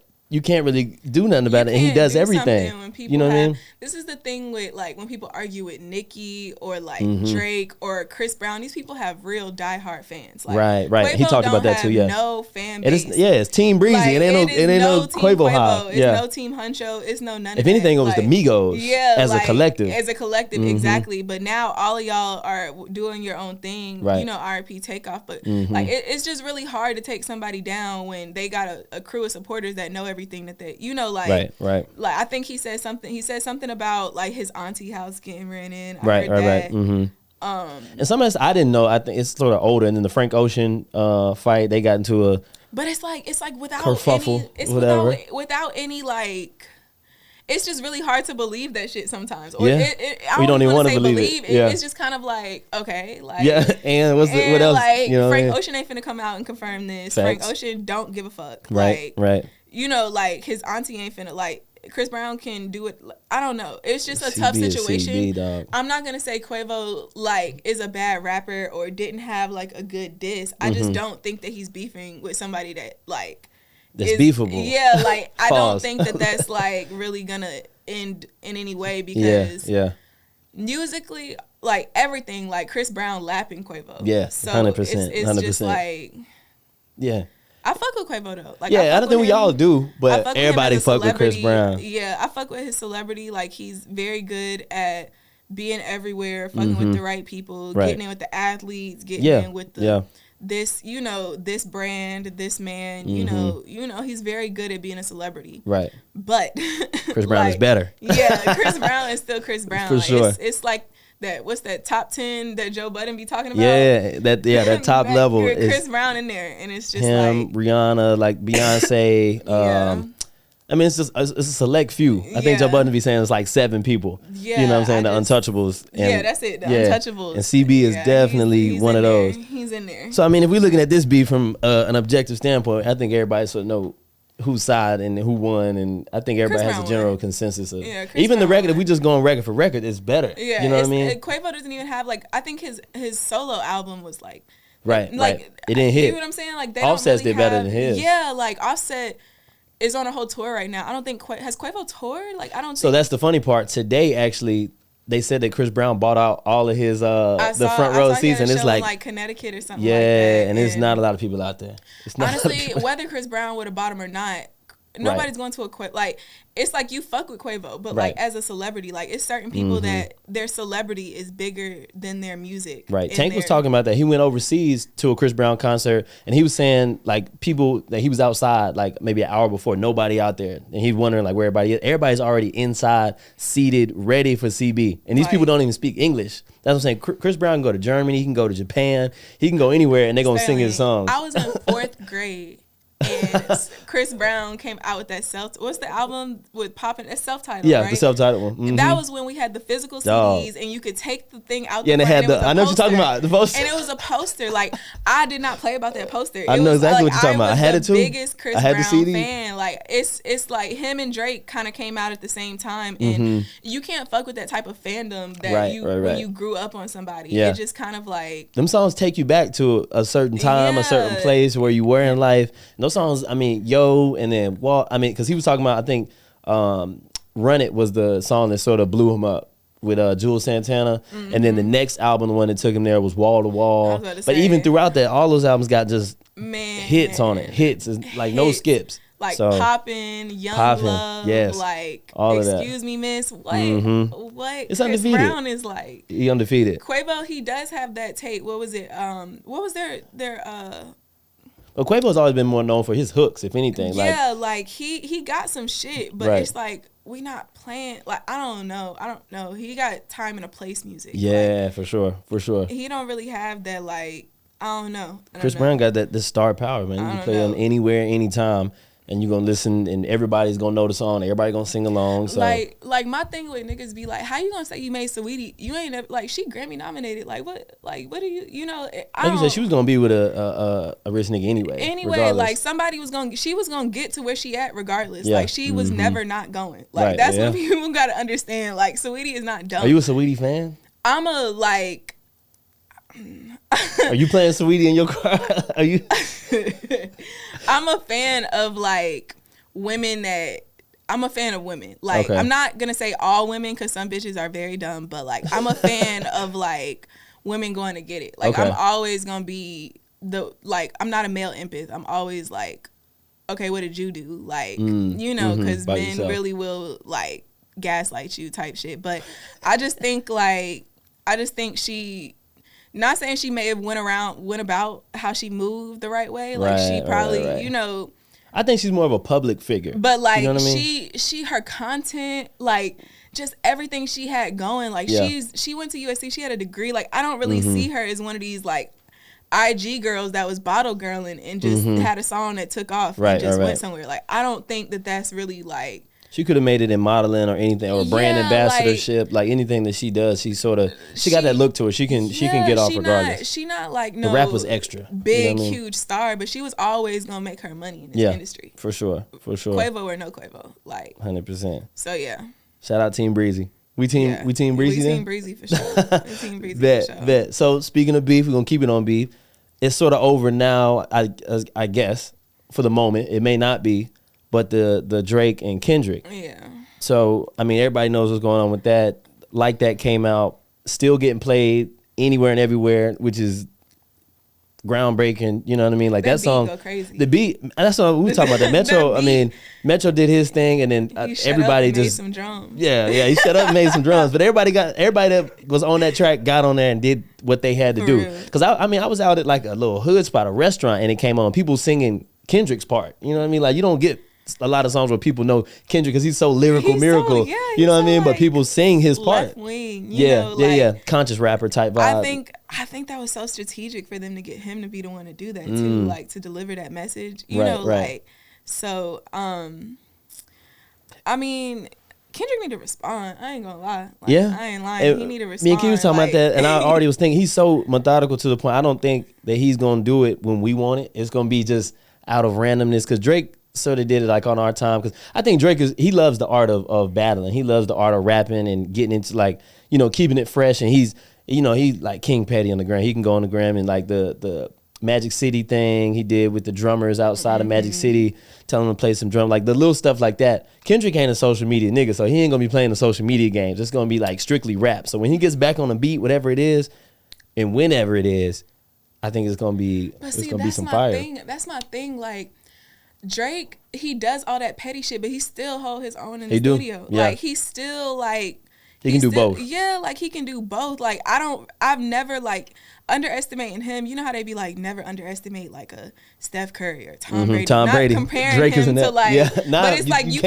really do nothing about it, and he does everything. You know what I mean? This is the thing with, like, when people argue with Nicki or like Drake or Chris Brown, these people have real diehard fans. Like, right. Quavo He talked about that too. Yeah. No fan base. It's Team Breezy. Like, it ain't no Quavo high. It's no Team Huncho. It's no none. If of anything, that. it was the Migos. Yeah, as a collective. As a collective, exactly. But now all of y'all are doing your own thing. Right. You know, R.I.P. Takeoff. But like, it's just really hard to take somebody down when they got a crew of supporters that know everything that they, you know, like, right. Like, I think he said something about like his auntie house getting ran in. Right. And some of this I didn't know. I think it's sort of older. And then the Frank Ocean fight, they got into a. But it's like without kerfuffle, any, without any, like. It's just really hard to believe that shit sometimes. Or we don't even want to believe it. It's just kind of like, okay, like, and what else? Like, you know, Frank Ocean ain't finna come out and confirm this. Facts. Frank Ocean don't give a fuck. Right. You know, like, his auntie ain't finna, like, Chris Brown can do it. I don't know. It's just a CB tough situation. CB, dog. I'm not gonna say Quavo, like, is a bad rapper or didn't have, like, a good diss. I just don't think that he's beefing with somebody that, like, that's beefable. Yeah, like, I don't think that that's, like, really gonna end in any way, because musically, like, everything, like, Chris Brown lapping Quavo. Yeah, so 100%. It's 100%. just like, I fuck with Quavo though. Like, I don't think we all do, but everybody fuck with Chris Brown. Yeah, I fuck with his celebrity. Like, he's very good at being everywhere, fucking with the right people, getting in with the athletes, getting in with the this, you know, this brand, this man, you know, he's very good at being a celebrity. Right. But Chris Brown is better. Yeah, Chris Brown is still Chris Brown. For like, sure. It's like that. What's that top 10 that Joe Budden be talking about? Yeah, that top level Chris is Brown in there, and it's just him, like Rihanna, like Beyonce. I mean, it's a select few. I think Joe Budden be saying it's like 7 people. Yeah, you know what I'm saying? The Untouchables. And, that's it. The Untouchables. And CB is definitely he's one of those. He's in there. So I mean, if we're looking at this beef from an objective standpoint, I think everybody sort of know whose side and who won, and I think everybody has a general consensus of even the record. If we just go on record for record, it's better. Yeah, you know what I mean. Quavo doesn't even have like, I think his solo album was like right. It didn't hit. You know what I'm saying? Like they Offset's don't really did better than his. Yeah, like Offset is on a whole tour right now. I don't think has Quavo toured. Like I don't. So that's the funny part. Today actually, they said that Chris Brown bought out all of his the front row seats, and it's like Connecticut or something. Yeah, like that. and it's not a lot of people out there. It's not honestly, whether Chris Brown would have bought him or not, nobody's going to a Quavo. Like it's like you fuck with Quavo, but like as a celebrity, like it's certain people that their celebrity is bigger than their music. Right. Tank was talking about that. He went overseas to a Chris Brown concert, and he was saying like people that he was outside like maybe an hour before, nobody out there, and he's wondering like where everybody is. Everybody's already inside, seated, ready for CB, and these people don't even speak English. That's what I'm saying. Chris Brown can go to Germany, he can go to Japan, he can go anywhere, and they're gonna sing his songs. I was in 4th grade. And Chris Brown came out with that what's the album with popping? It's self-titled, right? The self-titled one. Mm-hmm. That was when we had the physical CDs, and you could take the thing out. Yeah, and it had I know what you're talking about, the poster. And it was a poster. Like I did not play about that poster. I know exactly what you're talking about. I had it too. Biggest Chris Brown fan. Like it's like him and Drake kind of came out at the same time, and you can't fuck with that type of fandom that when you grew up on somebody. Yeah. It just kind of like them songs take you back to a certain time, a certain place where you were in life. And those songs, I mean, Yo, and then Walt. I mean, because he was talking about, I think, "Run It" was the song that sort of blew him up with Jules Santana, and then the next album, the one that took him there, was Wall to Wall. But even throughout that, all those albums got just hits on it. Hits, like no skips. Like Poppin', Young Love, yes. like all of Excuse Me Miss, what? It's Chris undefeated. Brown is like he undefeated. Quavo, he does have that tape. What was it? What was their But Quavo's always been more known for his hooks, if anything. Yeah, like he got some shit, but it's like we not playing. Like I don't know. He got time and a place music. Yeah, like, for sure. He don't really have that like I don't know. Chris Brown got that star power, man. You can play on anywhere, anytime. And you're gonna listen, and everybody's gonna know the song. Everybody gonna sing along. So like my thing with niggas be like, how you gonna say you made Saweetie? You ain't never, like she Grammy nominated. Like what? Like what do you know? Like you said, she was gonna be with a rich nigga anyway. Regardless. Like somebody was she was gonna get to where she at regardless. Yeah. Like she was never not going. Like that's what people gotta understand. Like Saweetie is not dumb. Are you a Saweetie fan? I'm a like. Are you playing Saweetie in your car? Are you? I'm a fan of like women I'm a fan of women. Like I'm not gonna say all women because some bitches are very dumb, but like I'm a fan of like women going to get it. Like I'm always gonna be I'm not a male empath. I'm always like, okay, what did you do? Like you know, because men really will like gaslight you type shit. But I just think she. Not saying she may have went about how she moved the right way. Like she probably, you know. I think she's more of a public figure. But like you know what I mean? she her content, like just everything she had going. Like she went to USC. She had a degree. Like I don't really see her as one of these like IG girls that was bottle girling and just had a song that took off and just went somewhere. Like I don't think that's really like. She could have made it in modeling or anything, or brand ambassadorship, like anything that she does. She got that look to her. She can get off regardless. She not like the rap was extra, big huge star, but she was always gonna make her money in this industry. For sure. Quavo or no Quavo, like 100%. So yeah. Shout out Team Breezy. We team Breezy. We then? Team Breezy for sure. Team Breezy for sure. Bet. So speaking of beef, we're gonna keep it on beef. It's sort of over now, I guess, for the moment. It may not be. But the Drake and Kendrick. Yeah. So, I mean, everybody knows what's going on with that. Like That came out, still getting played anywhere and everywhere, which is groundbreaking. You know what I mean? Like that song. Go crazy. The beat, that's what we talk about. That Metro, I mean, Metro did his thing, and then everybody made just some drums. Yeah, he shut up and made some drums. But everybody that was on that track got on there and did what they had to do. Because I was out at like a little hood spot, a restaurant, and it came on. People singing Kendrick's part. You know what I mean? Like you don't get a lot of songs where people know Kendrick because he's so lyrical, miracle. You know what I mean? But people sing his part. Left wing, conscious rapper type vibe. I think that was so strategic for them to get him to be the one to do that too, like to deliver that message. You know, like so. I mean, Kendrick need to respond. I ain't gonna lie. Like, yeah, I ain't lying. He need to respond. Me and Q was talking like, about that, and I already was thinking he's so methodical to the point. I don't think that he's gonna do it when we want it. It's gonna be just out of randomness because Drake sort of did it like on our time. Because I think Drake he loves the art of battling. He loves the art of rapping and getting into like keeping it fresh. And he's he's like King Petty on the gram. He can go on the gram and like the Magic City thing he did with the drummers outside of Magic City, telling them to play some drum, like the little stuff like that. Kendrick ain't a social media nigga, so he ain't gonna be playing the social media games. It's gonna be like strictly rap. So when he gets back on the beat, whatever it is, and whenever it is, I think it's gonna be some fire. That's my thing. Like Drake, he does all that petty shit, but he still hold his own in the studio. Yeah. Like he's still like. He can do both. Yeah, like he can do both. Like I've never like underestimating him. You know how they be like never underestimate like a Steph Curry or Tom Brady. Tom Brady. Comparing Drake him to like, but it's like you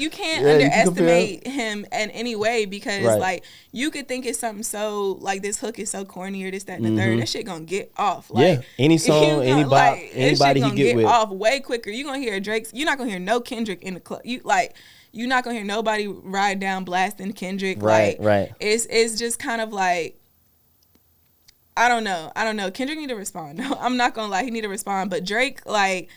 can't underestimate him in any way because like you could think it's something so like this hook is so corny or this that and the third. That shit gonna get off. Like any song, anybody he get with off way quicker. You gonna hear Drake's. You're not gonna hear no Kendrick in the club. You're not gonna hear nobody ride down blasting Kendrick. Right. It's just kind of like I don't know. Kendrick need to respond. No, I'm not gonna lie, he need to respond. But Drake, like,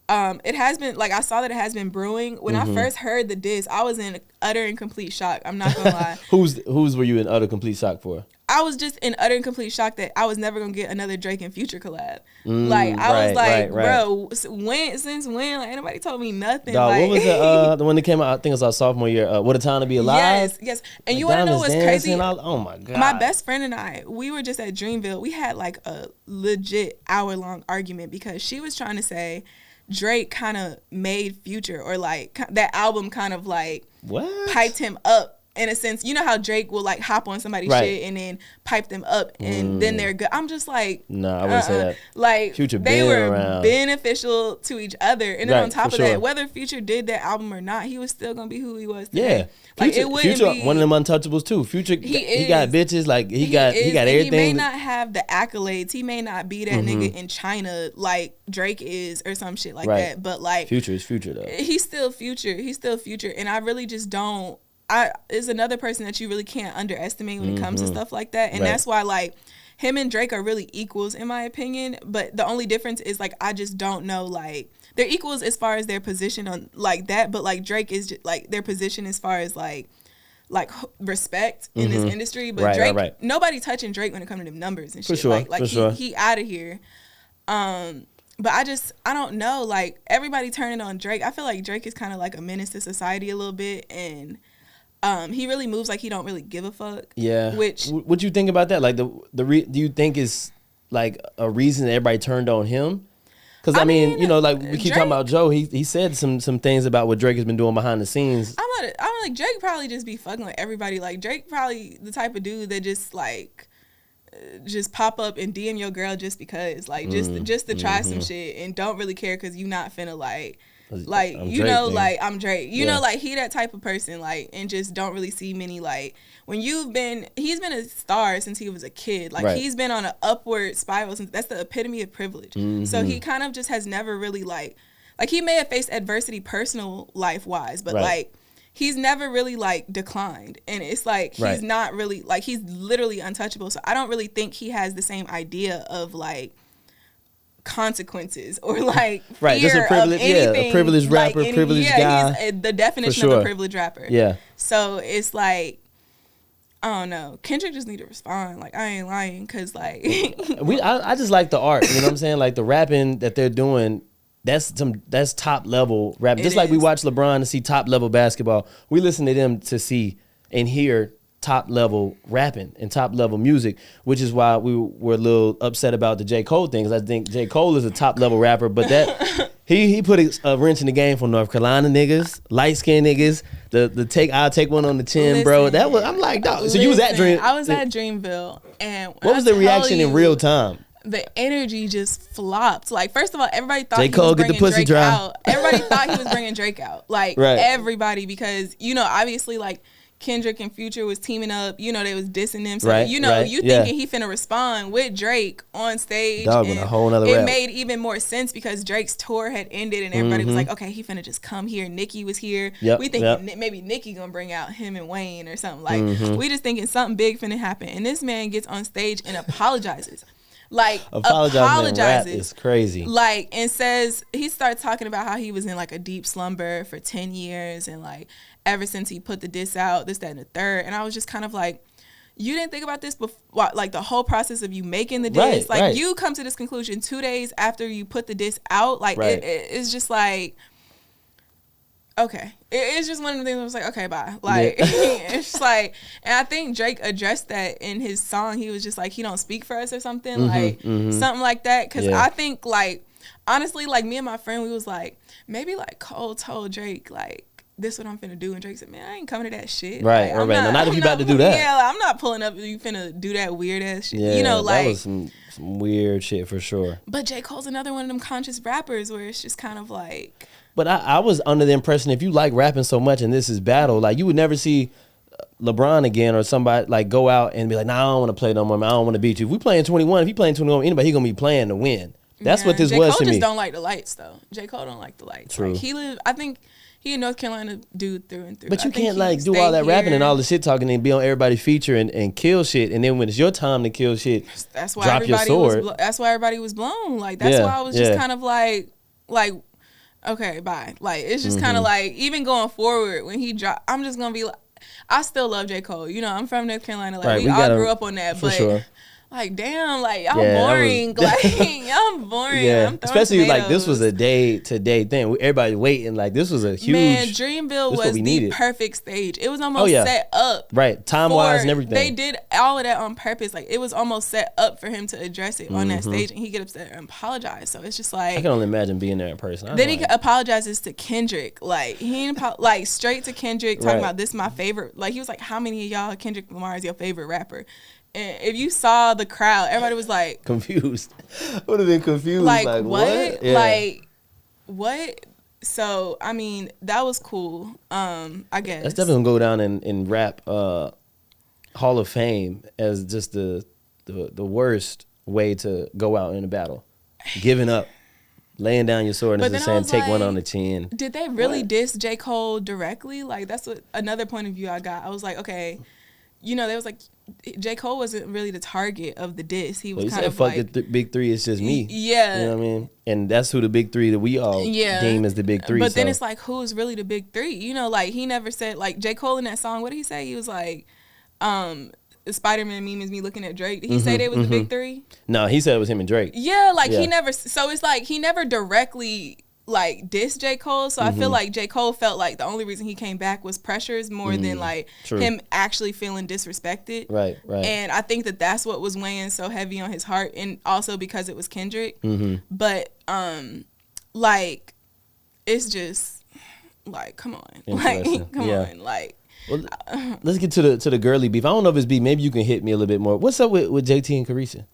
it has been like I saw that it has been brewing. When I first heard the diss, I was in utter and complete shock. I'm not gonna lie. Who's were you in utter complete shock for? I was just in utter and complete shock that I was never gonna get another Drake and Future collab. I was like, bro, since when? Like, anybody told me nothing. Dog, what was the one that came out? I think it was our sophomore year. What a Time to Be Alive. Yes. And you want to know what's crazy? Oh my god. My best friend and I, we were just at Dreamville. We had like a legit hour-long argument because she was trying to say Drake kind of made Future, or like that album kind of like piped him up. In a sense, you know how Drake will like hop on somebody's shit and then pipe them up and then they're good. I'm just like, no, I wouldn't say that. Like Future they were around. Beneficial to each other, and then on top of that, whether Future did that album or not, he was still gonna be who he was today. Yeah, like it wouldn't Future, be one of them untouchables too. Future, he got bitches, like he got everything. He may not have the accolades. He may not be that nigga in China like Drake is or some shit like that. But like Future is Future though. He's still Future, and I really just don't. Is another person that you really can't underestimate when it comes to stuff like that. And that's why like him and Drake are really equals in my opinion. But the only difference is like I just don't know, like they're equals as far as their position on like that, but like Drake is just, like their position as far as like respect in this industry. But Drake, nobody touching Drake when it comes to them numbers and shit. He out of here. But I don't know, like everybody turning on Drake. I feel like Drake is kind of like a menace to society a little bit, and he really moves like he don't really give a fuck. Yeah. Which what you think about that? Like do you think it's like a reason that everybody turned on him? Because I mean, you know, like we keep talking about Joe. He said some things about what Drake has been doing behind the scenes. I'm like Drake probably just be fucking with everybody. Like Drake probably the type of dude that just like just pop up and DM your girl just because, like just to try some shit and don't really care because you not finna like I'm you Drake, know man. Like I'm Drake, you know, like he that type of person, like, and just don't really see many, like when he's been a star since he was a kid, like he's been on an upward spiral since. That's the epitome of privilege. So he kind of just has never really like he may have faced adversity personal life wise, but like he's never really like declined, and it's like he's not really like he's literally untouchable. So I don't really think he has the same idea of like consequences or like fear just a privileged, of anything, a privileged rapper, like privileged guy. He's the definition of a privileged rapper. Yeah. So it's like I don't know. Kendrick just need to respond. Like I ain't lying, cause like I just like the art. You know what I'm saying? Like the rapping that they're doing. That's top level rap. Just like we watch LeBron to see top level basketball, we listen to them to see and hear top level rapping and top level music, which is why we were a little upset about the J. Cole thing. Because I think J. Cole is a top level rapper, but that he put a wrench in the game for North Carolina niggas, light skinned niggas. I'll take one on the chin, bro. That was I'm like, dog. So you was at Dream? I was at Dreamville, and what was the reaction in real time? The energy just flopped. Like, first of all, everybody thought J. Cole he was bringing Drake out. Everybody thought he was bringing Drake out. Like, everybody, because, you know, obviously, like, Kendrick and Future was teaming up. You know, they was dissing them. So, Right, you know, right, you yeah. thinking he finna respond with Drake on stage. Dog, and with a whole nother it rap. made even more sense because Drake's tour had ended and everybody was like, okay, he finna just come here. Nicki was here. Yep, We thinking maybe Nicki gonna bring out him and Wayne or something. Like, we just thinking something big finna happen. And this man gets on stage and apologizes. Like, apologizes. Rap is crazy. Like, and says, he starts talking about how he was in like a deep slumber for 10 years and like ever since he put the diss out, this, that, and the third. And I was just kind of like, you didn't think about this before, like the whole process of you making the diss. You come to this conclusion 2 days after you put the diss out. Like, it's just like, okay. It's just one of the things I was like, okay, bye. Like, it's just like, and I think Drake addressed that in his song. He was just like, he don't speak for us or something, something like that. Because I think, like, honestly, like, me and my friend, we was like, maybe, like, Cole told Drake, like, this what I'm finna do. And Drake said, man, I ain't coming to that shit. Right, like, right. Not if you about to do that. Yeah, like, I'm not pulling up. You finna do that weird ass shit. Yeah, you know, like. That was some weird shit for sure. But J. Cole's another one of them conscious rappers where it's just kind of like. But I was under the impression if you like rapping so much and this is battle, like you would never see LeBron again or somebody like go out and be like, nah, I don't want to play no more, man. I don't want to beat you. If we playing 21, if he playing 21, anybody, he going to be playing to win. That's what this was to me. J. Cole just don't like the lights, though. J. Cole don't like the lights. True. Like, I think he a North Carolina dude through and through. But you can't like do all that rapping and all the shit talking and be on everybody's feature and kill shit. And then when it's your time to kill shit, that's why drop your sword. That's why everybody was blown. Like, that's why I was just kind of like, okay, bye. Like, it's just kind of like, even going forward, when he dropped, I'm just going to be like, I still love J. Cole. You know, I'm from North Carolina. Like, we all grew up on that. But, like, damn, like, y'all boring. Like, y'all boring. Yeah, I'm especially tomatoes. like this was a day-to-day thing. Everybody waiting. Like, this was a huge. Man, Dreamville was the perfect stage. It was almost set up. Right, time-wise and everything. They did all of that on purpose. Like, it was almost set up for him to address it on that stage, and he get upset and apologize. So it's just like. I can only imagine being there in person. Then he apologizes to Kendrick. Like, he like straight to Kendrick, talking about this my favorite. Like, he was like, how many of y'all Kendrick Lamar is your favorite rapper? And if you saw the crowd, everybody was like confused. Would have been confused. Like what? Yeah. Like what? So I mean, that was cool. I guess that's definitely gonna go down in rap Hall of Fame as just the worst way to go out in a battle. Giving up, laying down your sword and just saying take one on the chin. Did they really diss J. Cole directly? Like, that's what another point of view I got. I was like, okay, you know, they was like, J. Cole wasn't really the target of the diss. He was kind of fuck like, the big three, it's just me. Yeah. You know what I mean? And that's who the big three that we all deem as the big three. But then it's like, who's really the big three? You know, like, he never said, like, J. Cole in that song, what did he say? He was like, Spider-Man meme is me looking at Drake. Did he say they was the big three? No, he said it was him and Drake. Yeah, like, he never, so it's like, he never directly like diss J. Cole. So I feel like J. Cole felt like the only reason he came back was pressures more than like him actually feeling disrespected. Right. And I think that that's what was weighing so heavy on his heart, and also because it was Kendrick. But like, it's just like, come on, like, come on, like. Well, let's get to the girly beef. I don't know if it's beef. Maybe you can hit me a little bit more. What's up with JT and Carisha?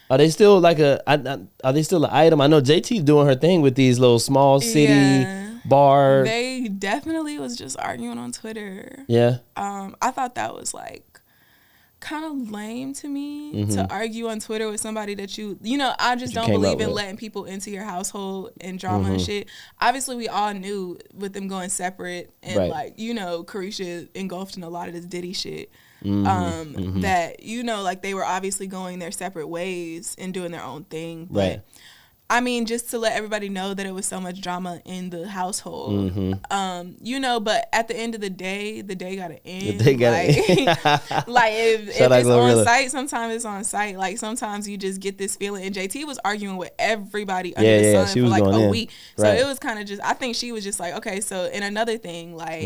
Are they still like are they still an item? I know JT's doing her thing with these little small city bar. They definitely was just arguing on Twitter. Yeah. I thought that was like kind of lame to me to argue on Twitter with somebody that you know, I just don't believe in letting people into your household and drama and shit. Obviously, we all knew with them going separate and like, you know, Carisha engulfed in a lot of this Diddy shit. That, you know, like, they were obviously going their separate ways and doing their own thing. But I mean, just to let everybody know that it was so much drama in the household. You know, but at the end of the day gotta end. Like, if it's on site, sometimes it's on site. Like, sometimes you just get this feeling. And JT was arguing with everybody under the sun for like a week. So it was kind of just, I think she was just like, okay, so, and another thing, like,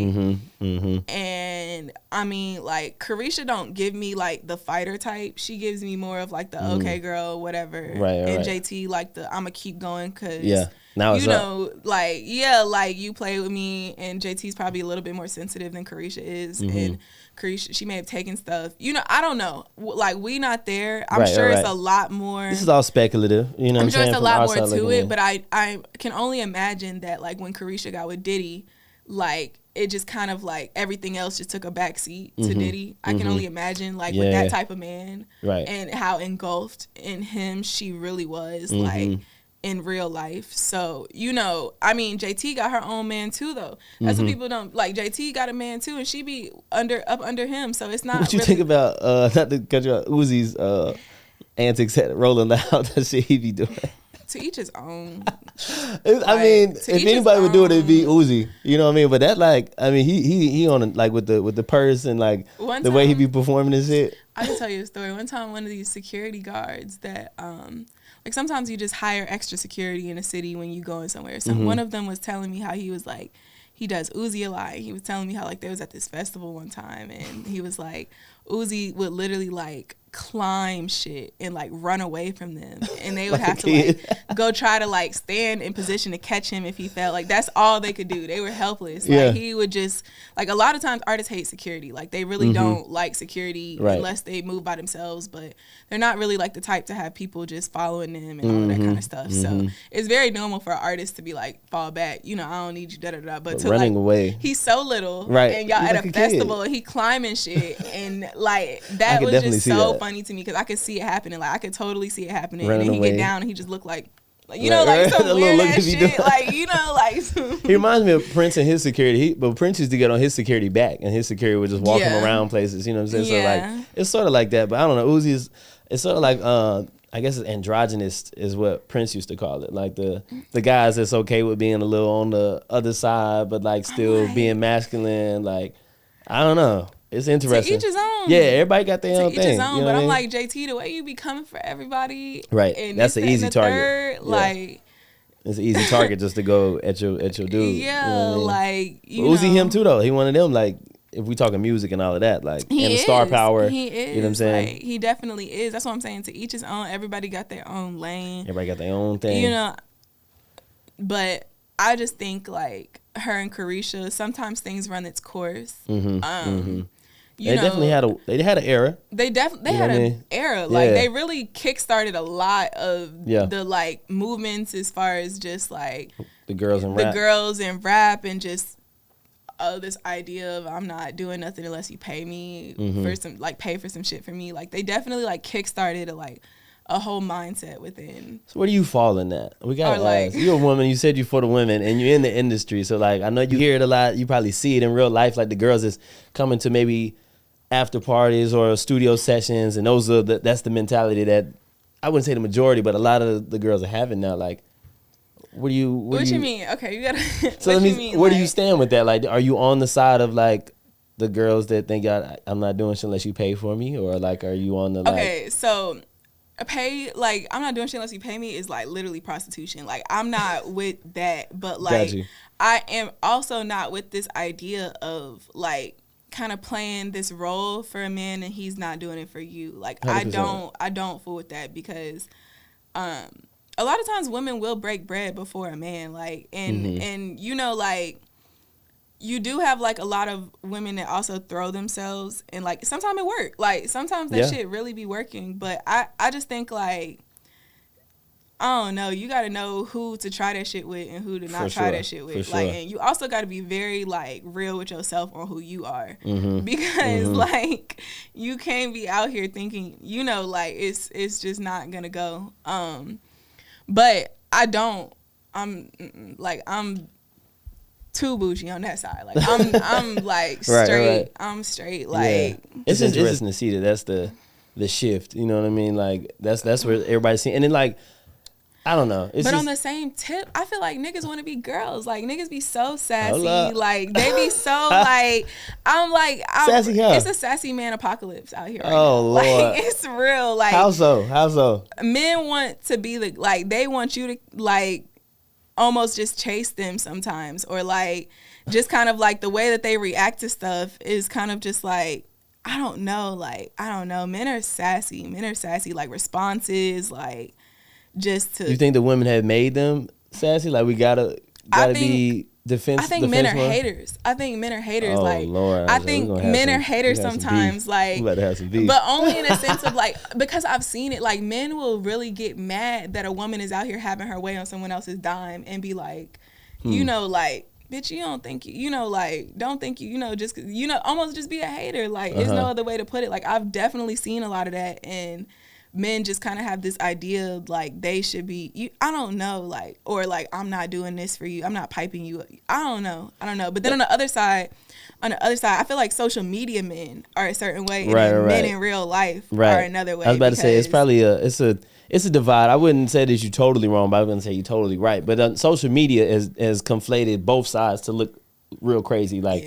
and I mean, like, Carisha don't give me like the fighter type. She gives me more of like the okay girl, whatever. And JT like the I'm keep going because now you know up. Like like you play with me, and JT's probably a little bit more sensitive than Carisha is, and Carisha, she may have taken stuff, you know, I don't know, like, we not there. I'm sure it's a lot more. This is all speculative, you know. I'm sure it's a lot more to it, but I can only imagine that like when Carisha got with Diddy, like it just kind of like everything else just took a backseat to Diddy. I can only imagine like with that type of man, right, and how engulfed in him she really was, like in real life. So, you know, I mean, JT got her own man too, though. That's what people don't like. JT got a man too, and she be up under him. So it's not. What you think about not to cut you out, Uzi's antics at rolling loud? That shit he be doing. To each his own. I mean, if anybody would do it, it'd be Uzi. You know what I mean? But that, like, I mean, he on like with the purse and like the way he be performing his shit. I can tell you a story. One time, one of these security guards that like sometimes you just hire extra security in a city when you going somewhere. So one of them was telling me how he was like, he does Uzi a lot. He was telling me how like they was at this festival one time, and he was like, Uzi would literally like climb shit and like run away from them, and they would have to like go try to like stand in position to catch him if he fell. Like that's all they could do. They were helpless. Like he would just like, a lot of times artists hate security. Like they really don't like security unless they move by themselves, but they're not really like the type to have people just following them and all of that kind of stuff. So it's very normal for artists to be like, fall back, you know, I don't need you, da da da. But to running like, away, he's so little, and y'all he's at a festival and he climbing shit, and like that was just so funny to me, because I could see it happening. Like I could totally see it happening. Running and then he away. get down and he just looked like you know, like some weird ass shit. Like, you know, like he reminds me of Prince and his security. But Prince used to get on his security back, and his security would just walk him around places. You know what I'm saying? So like it's sort of like that. But I don't know. Uzi's, it's sort of like I guess it's androgynous is what Prince used to call it. Like the guys that's okay with being a little on the other side, but like still being masculine. Like I don't know. It's interesting. To each his own. Yeah, everybody got their own thing. To each his own. You know but I'm mean? like, JT, the way you be coming for everybody, right? And that's an easy target. Third, like it's an easy target just to go at your dude. Yeah, you know what I mean? like you Uzi know, him too though. He one of them, like if we talking music and all of that, like he and is. star power. He is. You know what I'm saying? Like, he definitely is. That's what I'm saying. To each his own. Everybody got their own lane. Everybody got their own thing. You know, but I just think like her and Carisha, sometimes things run its course. They definitely had an era. They had an era. Like they really kickstarted a lot of the like movements as far as just like the girls and rap and just this idea of I'm not doing nothing unless you pay me for some, like pay for some shit for me. Like they definitely like kickstarted a whole mindset within. So where do you fall in that? We got to ask. You're a woman. You said you're for the women, and you're in the industry. So like I know you hear it a lot. You probably see it in real life. Like the girls is coming to maybe after parties or studio sessions, and that's the mentality that I wouldn't say the majority, but a lot of the girls are having now. Like, what you mean? Okay, you gotta. So where do you stand with that? Like, are you on the side of like the girls that think I'm not doing shit unless you pay for me, or like are you on the like? Okay, so pay, like I'm not doing shit unless you pay me is like literally prostitution. Like I'm not with that, but like I am also not with this idea of like kind of playing this role for a man and he's not doing it for you. Like 100%. I don't fool with that, because a lot of times women will break bread before a man, like and you know, like you do have like a lot of women that also throw themselves, and like sometimes it work, like sometimes that shit really be working, but I just think like I don't know, you got to know who to try that shit with and who to not try that shit with. Like, and you also got to be very like real with yourself on who you are, because like you can't be out here thinking, you know, like it's just not gonna go. But I'm too bougie on that side. Like I'm like straight. Right. I'm straight. Like it's interesting to see that that's the shift. You know what I mean? Like that's where everybody's seeing, and then like. I don't know. But on the same tip, I feel like niggas want to be girls. Like niggas be so sassy. Like they be so like I'm sassy. Huh? It's a sassy man apocalypse out here. Right now. Lord, like it's real. Like how so? Men want to be like they want you to like almost just chase them sometimes, or like just kind of like the way that they react to stuff is kind of just like I don't know. Men are sassy. Like responses like. Just to, you think the women have made them sassy? Like we gotta be defensive. I think men are haters. Oh, like Lord, I think men are haters sometimes. Like, we better have some beef. But only in a sense of like, because I've seen it. Like men will really get mad that a woman is out here having her way on someone else's dime and be like, you know, like bitch, you don't think you know, like, don't think you know, just, you know, almost just be a hater. Like, there's no other way to put it. Like, I've definitely seen a lot of that, and men just kind of have this idea of, like, they should be, I don't know, like, or, like, I'm not doing this for you. I'm not piping you. I don't know. But then on the other side, I feel like social media men are a certain way, and then men in real life are another way. I was about to say, it's probably it's a divide. I wouldn't say that you're totally wrong, but I wouldn't say you're totally right. But social media has conflated both sides to look real crazy. Like,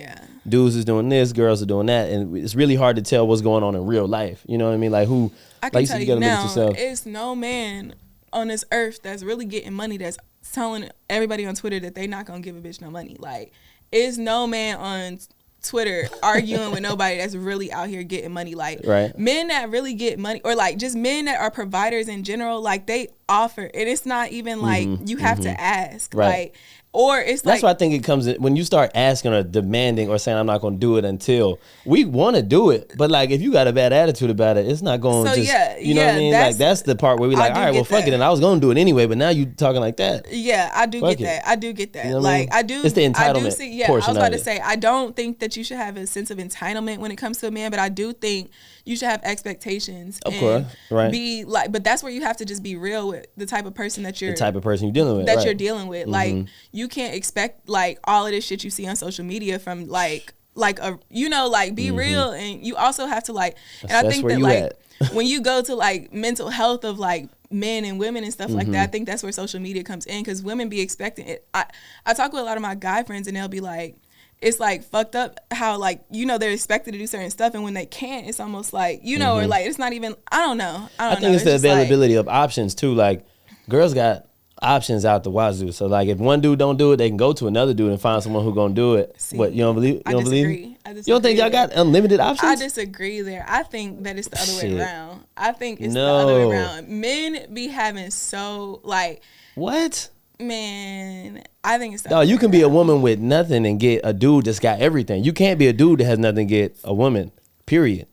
dudes is doing this, girls are doing that, and it's really hard to tell what's going on in real life. You know what I mean? Like, who? I can tell you now, it's no man on this earth that's really getting money that's telling everybody on Twitter that they not gonna give a bitch no money. Like, it's no man on Twitter arguing with nobody that's really out here getting money. Like, men that really get money, or like just men that are providers in general, like, they offer, and it's not even like you have to ask. Like, or it's that's why I think it comes in when you start asking or demanding or saying I'm not going to do it until we want to do it. But like, if you got a bad attitude about it, it's not going to you know what I mean? Like, that's the part where we like, all right, well, fuck it. And I was going to do it anyway, but now you talking like that. Yeah, I do get that. I do get that. You know like, I do. It's the entitlement portion. I was about to say, I don't think that you should have a sense of entitlement when it comes to a man, but I do think you should have expectations. Of course, right. Be like, but that's where you have to just be real with the type of person that you're dealing with. That you're dealing with. Like, you can't expect like all of this shit you see on social media from like a, you know, like, be real, and you also have to like, and I think that like when you go to like mental health of like men and women and stuff like that, I think that's where social media comes in, because women be expecting it. I talk with a lot of my guy friends, and they'll be like, it's like fucked up how, like, you know, they're expected to do certain stuff, and when they can't, it's almost like, you know, or like, it's not even, I don't know. I think it's the availability of options too. Like, girls got options out the wazoo. So like, if one dude don't do it, they can go to another dude and find someone who gonna do it. See, what, you don't believe? I disagree. You don't think y'all got unlimited options? I disagree there. I think that it's the other way around. I think it's the other way around. Men be having so like, what? Man, I think it's no. You can be a woman with nothing and get a dude that's got everything. You can't be a dude that has nothing and get a woman. Period.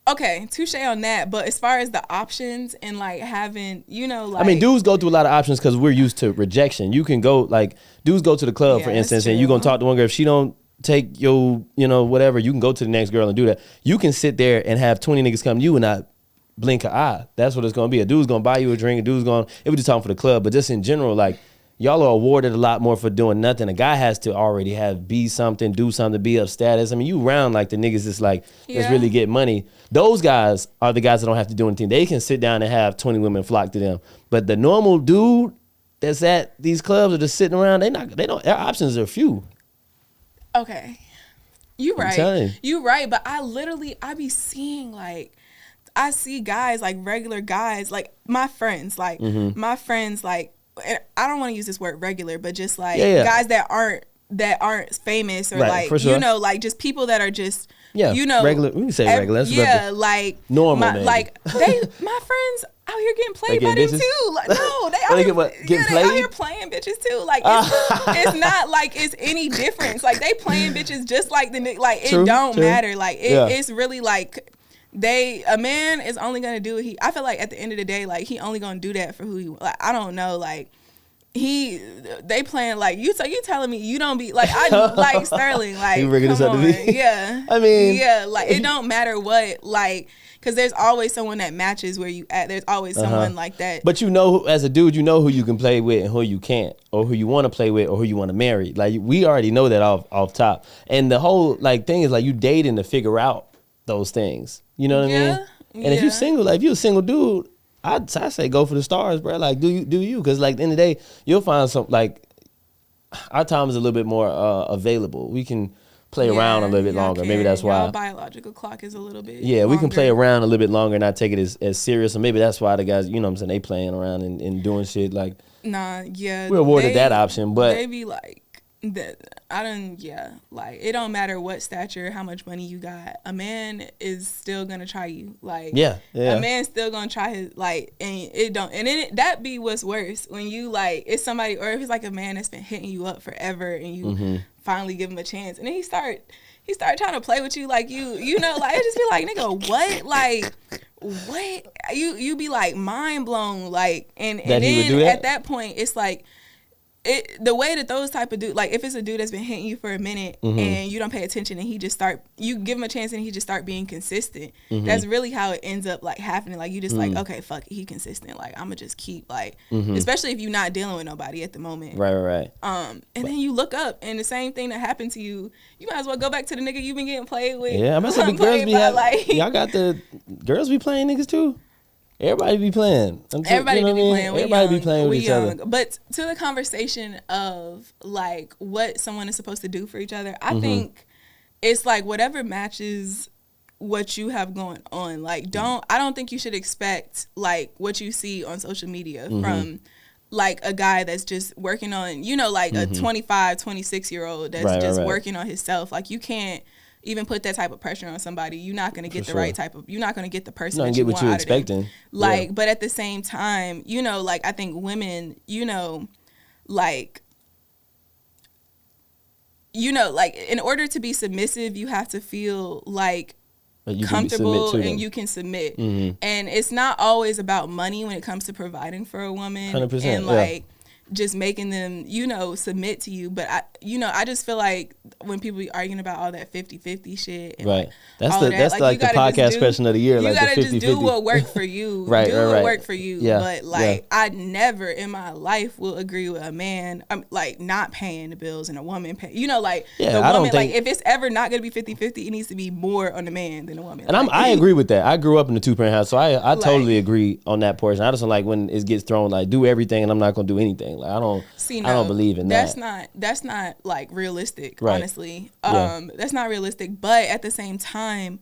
Okay, touche on that. But as far as the options and like having, you know, like, I mean, dudes go through a lot of options because we're used to rejection. You can go like, dudes go to the club, for instance, and you gonna talk to one girl. If she don't take your, you know, whatever, you can go to the next girl and do that. You can sit there and have 20 niggas come to you and not blink an eye. That's what it's gonna be. A dude's gonna buy you a drink. A dude's gonna, it was just talking for the club, but just in general, like, y'all are awarded a lot more for doing nothing. A guy has to already be something, do something, be of status. I mean, you round like the niggas that's like, that's really get money. Those guys are the guys that don't have to do anything. They can sit down and have 20 women flock to them. But the normal dude that's at these clubs or just sitting around, their options are few. Okay. You right. You right. But I be seeing like, I see guys, like regular guys, like my friends, like and I don't want to use this word regular, but just like guys that aren't famous or like, you know, like just people that are just, you know, regular. We can say regular. That's like normal. Like my friends out here getting played by them too. Like, no, they out here playing bitches too. Like it's not like it's any difference. Like they playing bitches just like like it don't matter. Like it's really like. A man is only gonna do what I feel like at the end of the day, like he only gonna do that for who he, like, I don't know, like they playing like you telling me you don't be like, I like Sterling, like you bringing this up to me? Yeah. I mean, like it don't matter what, like, because there's always someone that matches where you at. There's always someone like that. But you know, as a dude, you know who you can play with and who you can't, or who you want to play with, or who you want to marry. Like we already know that off top. And the whole like thing is like you dating to figure out those things. You know what I mean? And if you're single, like if you're a single dude, I say go for the stars, bro. Like do you? Because like at the end of the day, you'll find some, like our time is a little bit more available. We can play around a little bit longer. Maybe that's why our biological clock is a little bit longer. We can play around a little bit longer and not take it as serious. And maybe that's why the guys, you know what I'm saying, they playing around and doing shit like. Nah, yeah. We're awarded that option, but they be like that. Like it don't matter what stature, how much money you got. A man is still gonna try you. Like a man's still gonna try his, like, and it don't, and then that be what's worse when you like it's somebody, or if it's like a man that's been hitting you up forever and you finally give him a chance, and then he start trying to play with you, like you know, like it just be like, nigga, what, like what, you be like mind blown, like and then at that point it's like the way that those type of dude, like if it's a dude that's been hitting you for a minute and you don't pay attention and you give him a chance and he just start being consistent. That's really how it ends up like happening. Like you just like, okay, fuck it, he consistent. Like I'm gonna just keep like, especially if you're not dealing with nobody at the moment. Right. And then you look up and the same thing that happened to you, you might as well go back to the nigga you've been getting played with. Yeah, I'm gonna say the girls be y'all got the girls be playing niggas too. Everybody be playing. Everybody be playing. Everybody be playing with each other. But to the conversation of like what someone is supposed to do for each other, I think it's like whatever matches what you have going on. Like I don't think you should expect like what you see on social media from like a guy that's just working on, you know, like a 25, 26-year-old that's just working on himself. Like you can't even put that type of pressure on somebody. You're not going to get the right type of, you're not going to get the person that you want out of them. Like, but at the same time, you know, like I think women, you know, like in order to be submissive, you have to feel like comfortable and you can submit. And it's not always about money when it comes to providing for a woman 100%, and like just making them, you know, submit to you. But I just feel like when people be arguing about all that 50-50 shit and right, that's like the podcast question of the year. You like gotta the 50-50. just do what worked for you. Do what worked for you. But like I never in my life will agree with a man like not paying the bills and a woman pay, you know, like the woman, I don't think, like if it's ever not gonna be 50-50, it needs to be more on the man than the woman. And like, I agree with that. I grew up in a 2-parent house, so I totally agree on that portion. I just don't like when it gets thrown like do everything and I'm not gonna do anything. Like I don't believe in that. That's not like realistic, honestly. That's not realistic. But at the same time,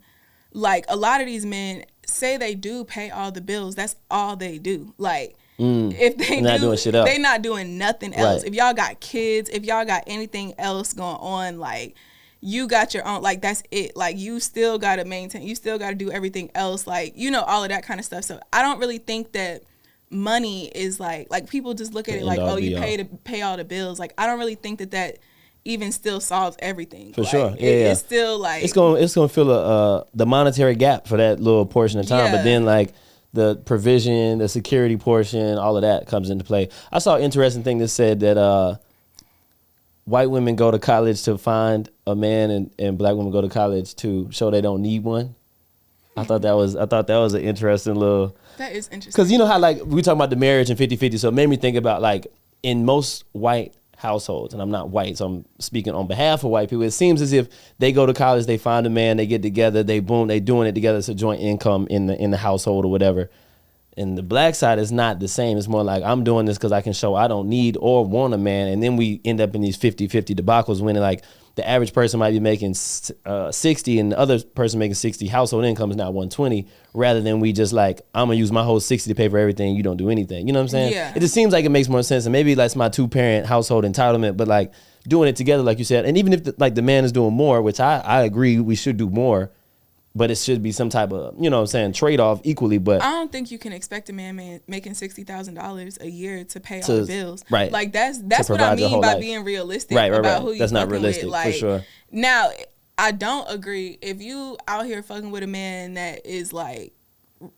like a lot of these men say they do pay all the bills. That's all they do. Like if they not doing shit else. They not doing nothing else. If y'all got kids, if y'all got anything else going on, like you got your own, like that's it. Like you still gotta maintain, you still gotta do everything else, like, you know, all of that kind of stuff. So I don't really think that money is like people just look at it like, oh, you pay all the bills. Like I don't really think that even still solves everything. For like, sure. It's still like it's gonna fill the monetary gap for that little portion of time. But then like the provision, the security portion, all of that comes into play. I saw an interesting thing that said that white women go to college to find a man and black women go to college to show they don't need one. I thought that was an interesting little. That is interesting. Because you know how like we talking about the marriage and 50-50, so it made me think about like in most white households, and I'm not white, so I'm speaking on behalf of white people. It seems as if they go to college, they find a man, they get together, they doing it together. It's a joint income in the household or whatever. And the black side is not the same. It's more like I'm doing this because I can show I don't need or want a man, and then we end up in these 50-50 debacles when like the average person might be making 60 and the other person making 60. Household income is now 120, rather than we just like, I'm going to use my whole 60 to pay for everything. You don't do anything. You know what I'm saying? Yeah. It just seems like it makes more sense. And maybe that's my 2-parent household entitlement, but like doing it together, like you said, and even if the man is doing more, which I agree we should do more, but it should be some type of, you know what I'm saying, trade-off equally. But I don't think you can expect a man making $60,000 a year to pay all the bills. Right. Like that's what I mean by being realistic about who you That's not fucking realistic, with. Like, for sure. Now, I don't agree. If you out here fucking with a man that is like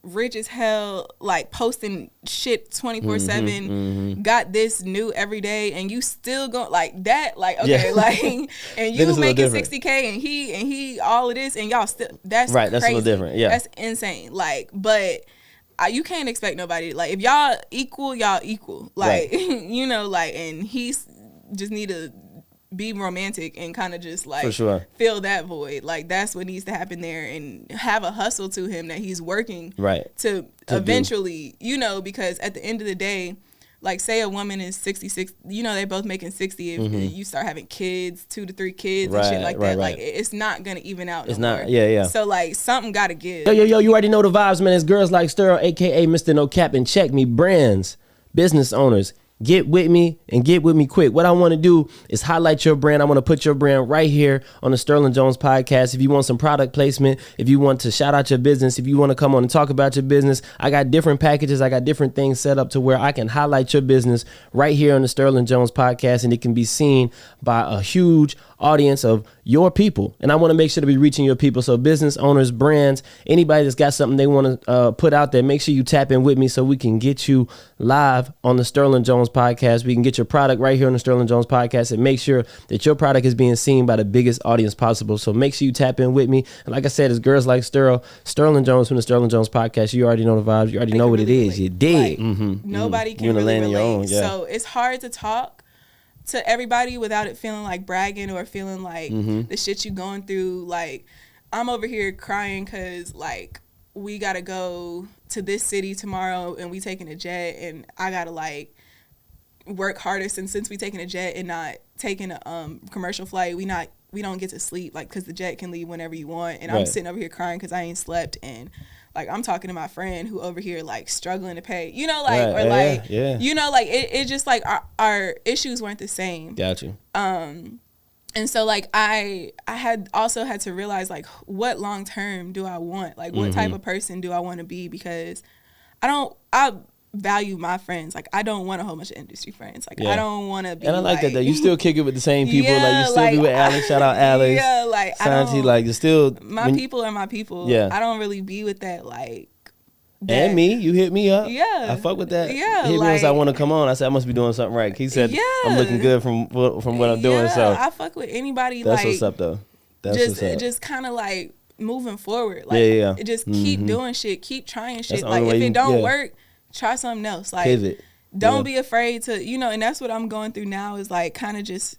rich as hell, like posting shit 24/7, got this new every day, and you still go like that, like okay, like, and you making $60K, and he all of this, and y'all still that's right. Crazy. That's a little different. Yeah, that's insane. Like, but you can't expect nobody like if y'all equal, like you know, like, and he's just need to be romantic and kind of just like fill that void. Like that's what needs to happen there, and have a hustle to him that he's working to eventually do. You know, because at the end of the day, like say a woman is 66, you know, they both making 60 if you start having kids, 2 to 3 kids and shit like that. Like it's not gonna even out. It's not. Yeah. So like something gotta give. Yo, you already know the vibes, man. It's Girls Like Sterl, aka Mr. No Cap and Check Me. Brands, business owners, get with me and get with me quick. What I want to do is highlight your brand. I want to put your brand right here on the Sterling Jones podcast. If you want some product placement, if you want to shout out your business, if you want to come on and talk about your business, I got different packages. I got different things set up to where I can highlight your business right here on the Sterling Jones podcast, and it can be seen by a huge audience of your people. And I want to make sure to be reaching your people. So business owners, brands, anybody that's got something they want to put out there, make sure you tap in with me so we can get you live on the Sterling Jones Jones Podcast. We can get your product right here on the Sterling Jones Podcast and make sure that your product is being seen by the biggest audience possible. So make sure you tap in with me. And like I said, it's girls like Sterling Jones from the Sterling Jones Podcast. You already know the vibes. You already know what it is. You dig. Like, nobody can really relate. Your own, yeah. So it's hard to talk to everybody without it feeling like bragging or feeling like the shit you going through. Like, I'm over here crying because, like, we got to go to this city tomorrow and we taking a jet and I got to, like, work harder since we taking a jet and not taking a commercial flight. We don't get to sleep, like, because the jet can leave whenever you want. And I'm sitting over here crying because I ain't slept. And, like, I'm talking to my friend who over here, like, struggling to pay, you know, like, or like, you know, like, it just, like, our issues weren't the same. Got you. And so, like, I had also had to realize, like, what long term do I want? Like, what type of person do I want to be? Because I value my friends. Like, I don't want a whole bunch of industry friends. Like, I don't want to be. And I like that though. You still kick it with the same people. Like, you still be with Alex. Shout out Alex. Yeah, like, Santi, like, you're still. My people are my people. Yeah. I don't really be with that, like. And me, you hit me up. Yeah. I fuck with that. Yeah. Hit me like, once I want to come on. I said I must be doing something right. He said I'm looking good from what I'm doing. So I fuck with anybody. That's like, what's up though. That's just, what's up. Just kind of like moving forward. Like, just keep doing shit. Keep trying shit. Like, if it don't work, try something else. Like, pivot. Don't be afraid to, you know, and that's what I'm going through now is like kind of just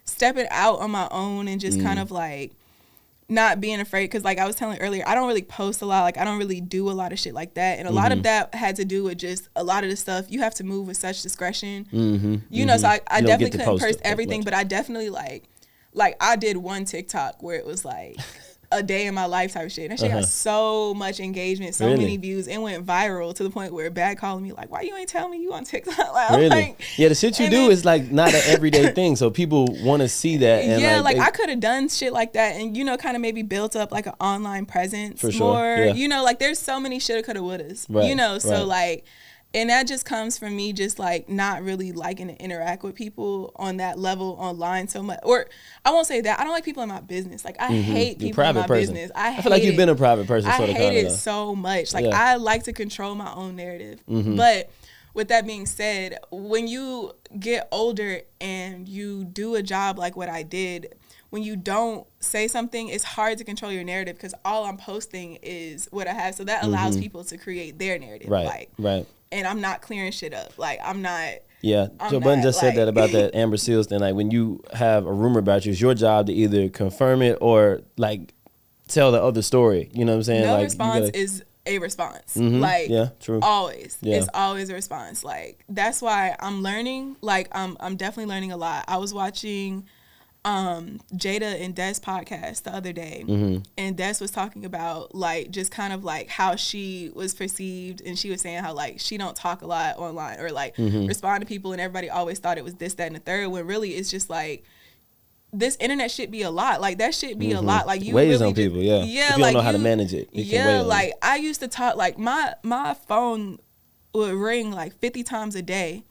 stepping out on my own and just kind of like not being afraid. Because like I was telling earlier, I don't really post a lot. Like, I don't really do a lot of shit like that. And a lot of that had to do with just a lot of the stuff. You have to move with such discretion. You know, so I definitely couldn't post everything. But I definitely like I did one TikTok where it was like a day in my life type of shit. That shit got so much engagement, so many views. It went viral to the point where Bag calling me like, why you ain't tell me you on TikTok? Like, really? Like, yeah, the shit you do is like not an everyday thing, so people want to see that. And yeah, like I could have done shit like that and, you know, kind of maybe built up like an online presence for sure. more. Yeah. You know, like there's so many shoulda, coulda, wouldas. Right, you know, so like, and that just comes from me just like not really liking to interact with people on that level online so much. Or I won't say that. I don't like people in my business. Like, I hate people in my business. I feel like you've been a private person. I hate it so much. Like, I like to control my own narrative. But with that being said, when you get older and you do a job like what I did, when you don't say something, it's hard to control your narrative because all I'm posting is what I have. So that allows people to create their narrative. Right. And I'm not clearing shit up. Like, I'm not. Yeah, Joe Budden just said that about that Amber Seals thing. Like, when you have a rumor about you, it's your job to either confirm it or, like, tell the other story. You know what I'm saying? No like, response is a response. Like, yeah, true. Always. Yeah. It's always a response. Like, that's why I'm learning. Like, I'm definitely learning a lot. I was watching Jada and Des podcast the other day, and Des was talking about like just kind of like how she was perceived, and she was saying how like she don't talk a lot online or like respond to people, and everybody always thought it was this, that, and the third, when really it's just like this internet shit be a lot. Like, that shit be a lot. Like, you weighs really on people. Yeah, if you like, don't know how to manage it. Yeah, like I used to talk like my phone would ring like 50 times a day.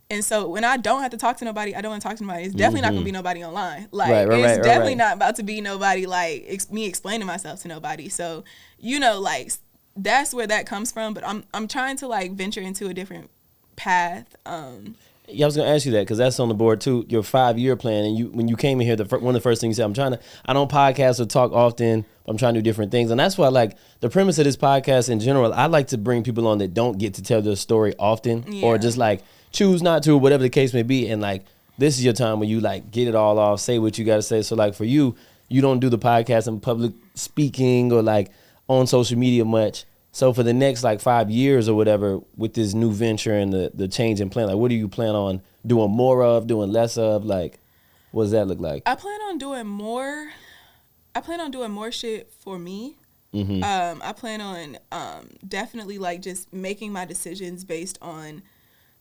And so when I don't have to talk to nobody, I don't want to talk to nobody. It's definitely not going to be nobody online. Like, it's definitely not about to be nobody, like, me explaining myself to nobody. So, you know, like, that's where that comes from. But I'm trying to, like, venture into a different path. Yeah, I was gonna ask you that because that's on the board too. Your 5-year plan, and you when you came in here, one of the first things you said, I don't podcast or talk often. But I'm trying to do different things, and that's why like the premise of this podcast in general. I like to bring people on that don't get to tell their story often, or just like choose not to, whatever the case may be. And like, this is your time when you like get it all off, say what you got to say. So like for you, you don't do the podcast in public speaking or like on social media much. So for the next like 5 years or whatever, with this new venture and the change in plan, like what do you plan on doing more of, doing less of? Like, what does that look like? I plan on doing more. I plan on doing more shit for me. I plan on definitely like just making my decisions based on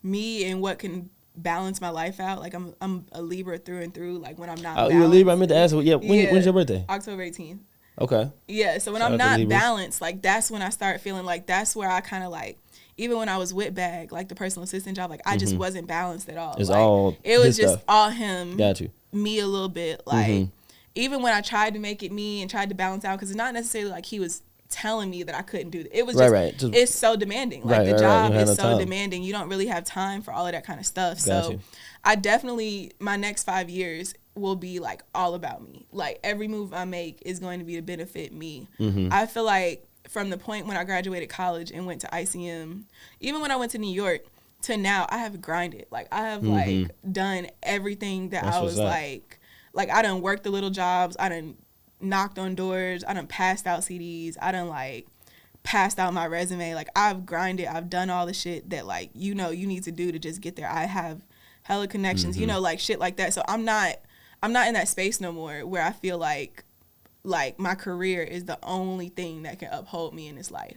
me and what can balance my life out. Like, I'm a Libra through and through. Like, when I'm not balanced. You're a Libra? I meant to ask. Yeah. When's your birthday? October 18th. Okay. Yeah, so when I'm not balanced, like, that's when I start feeling like that's where I kind of like, even when I was with Bag, like the personal assistant job, like I just wasn't balanced at all. It's like, all it was his just stuff. all him. Got you. Me a little bit. Like, even when I tried to make it me and tried to balance out, because it's not necessarily like he was telling me that I couldn't do it. It was just it's so demanding. Like the job is so demanding. You don't really have time for all of that kind of stuff. So I definitely, my next 5 years will be like all about me. Like every move I make is going to be to benefit me. I feel like from the point when I graduated college and went to ICM, even when I went to New York to now, I have grinded. Like I have like done everything that I was like I done worked the little jobs. I done knocked on doors. I done passed out CDs. I done like passed out my resume. Like I've grinded. I've done all the shit that like, you know, you need to do to just get there. I have hella connections, you know, like shit like that. So I'm not in that space no more where I feel like my career is the only thing that can uphold me in this life.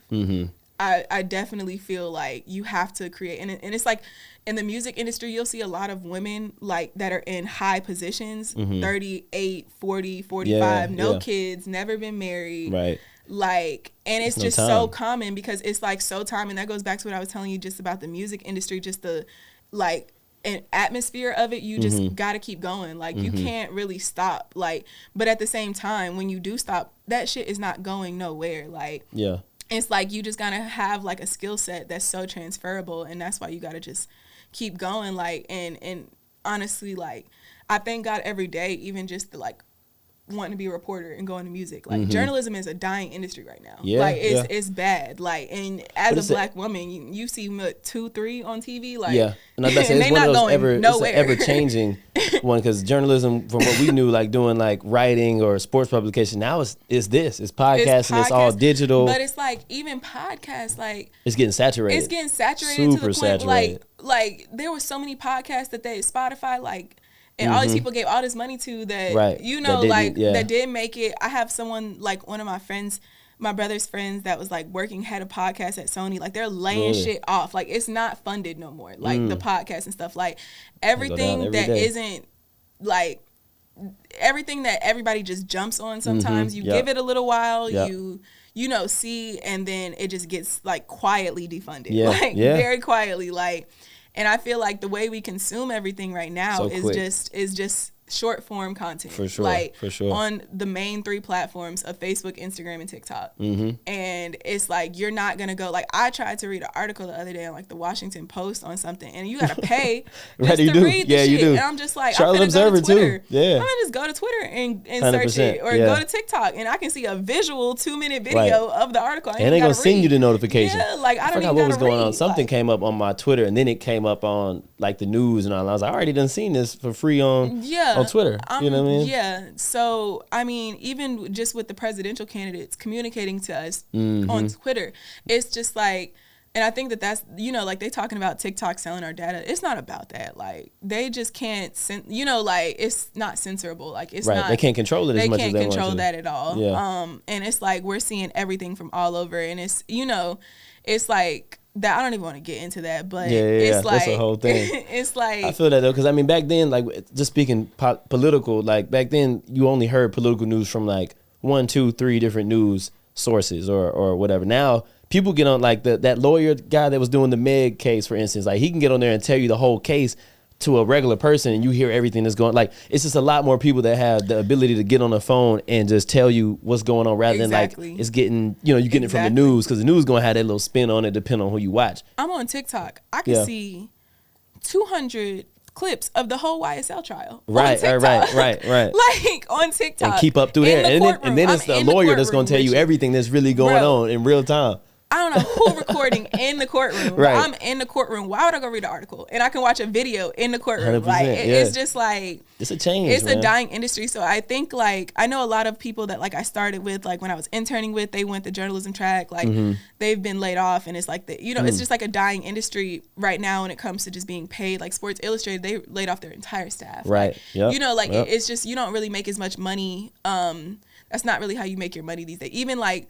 I definitely feel like you have to create, and it's like in the music industry, you'll see a lot of women like that are in high positions, 38, 40, 45, no kids, never been married. Right. Like, and it's just so common because it's like so time. And that goes back to what I was telling you just about the music industry, just the like an atmosphere of it. You just got to keep going. Like you can't really stop. Like, but at the same time, when you do stop, that shit is not going nowhere. Like, it's like you just gotta have like a skill set that's so transferable, and that's why you gotta just keep going. Like, and honestly, like I thank God every day, even just to like wanting to be a reporter and go into music. Like journalism is a dying industry right now. Like it's bad. Like, and as a black woman, you see 2, 3 on TV. Like, and I bet it's one of those ever changing one, because journalism from what we knew, like doing like writing or sports publication, now it's podcasting, it's all digital. But it's like even podcasts, like it's getting saturated. Super to the point saturated. Like there were so many podcasts that Spotify like. And all these people gave all this money to that, you know, that did make it. I have someone, like one of my friends, my brother's friends that was like working head of podcast at Sony. Like they're laying shit off. Like it's not funded no more. Like the podcast and stuff. Like everything that isn't like everything that everybody just jumps on sometimes. You give it a little while, you know, see, and then it just gets like quietly defunded. Very quietly. Like, and I feel like the way we consume everything right now is just short form content. For sure. Like on the main 3 platforms of Facebook, Instagram, and TikTok. And it's like you're not gonna go, like I tried to read an article the other day on like the Washington Post on something, and you gotta pay just to read the shit. You do. And I'm just like, Charlotte Observer too. I'm gonna just go to Twitter and search it, or go to TikTok, and I can see a visual 2-minute video of the article. And they gonna send you the notification. Like I don't even what was going on. like, Something came up on my Twitter, and then it came up on like the news and all. I was like, I already done seen this for free on Twitter. You know what I mean? Yeah. So, I mean, even just with the presidential candidates communicating to us on Twitter, it's just like, and I think that's, you know, like they talking about TikTok selling our data. It's not about that. Like they just can't, you know, like it's not censorable. Like it's not. They can't control it as much as they want to. They can't control that at all. Yeah. And it's like we're seeing everything from all over, and it's, you know, it's like, that I don't even want to get into that, but it's like that's a whole thing. It's like I feel that though, because I mean back then, like just speaking political, like back then you only heard political news from like 1, 2, 3 different news sources or whatever. Now people get on like that lawyer guy that was doing the Meg case, for instance, like he can get on there and tell you the whole case to a regular person, and you hear everything that's going. Like it's just a lot more people that have the ability to get on the phone and just tell you what's going on, rather than like it's getting, you know, you getting it from the news, because the news gonna have that little spin on it depending on who you watch. I'm on TikTok. I can see 200 clips of the whole YSL trial. Right. Like on TikTok, and keep up through there, and then it's the lawyer that's gonna tell you everything that's really going on in real time. I don't know who recording in the courtroom. I'm in the courtroom. Why would I go read an article? And I can watch a video in the courtroom. Like it's just like it's a change. It's a dying industry. So I think like I know a lot of people that like I started with, like when I was interning with, they went the journalism track. Like they've been laid off, and it's like the, you know, it's just like a dying industry right now when it comes to just being paid. Like Sports Illustrated, they laid off their entire staff. Right. Like, you know, like it's just, you don't really make as much money. That's not really how you make your money these days. Even like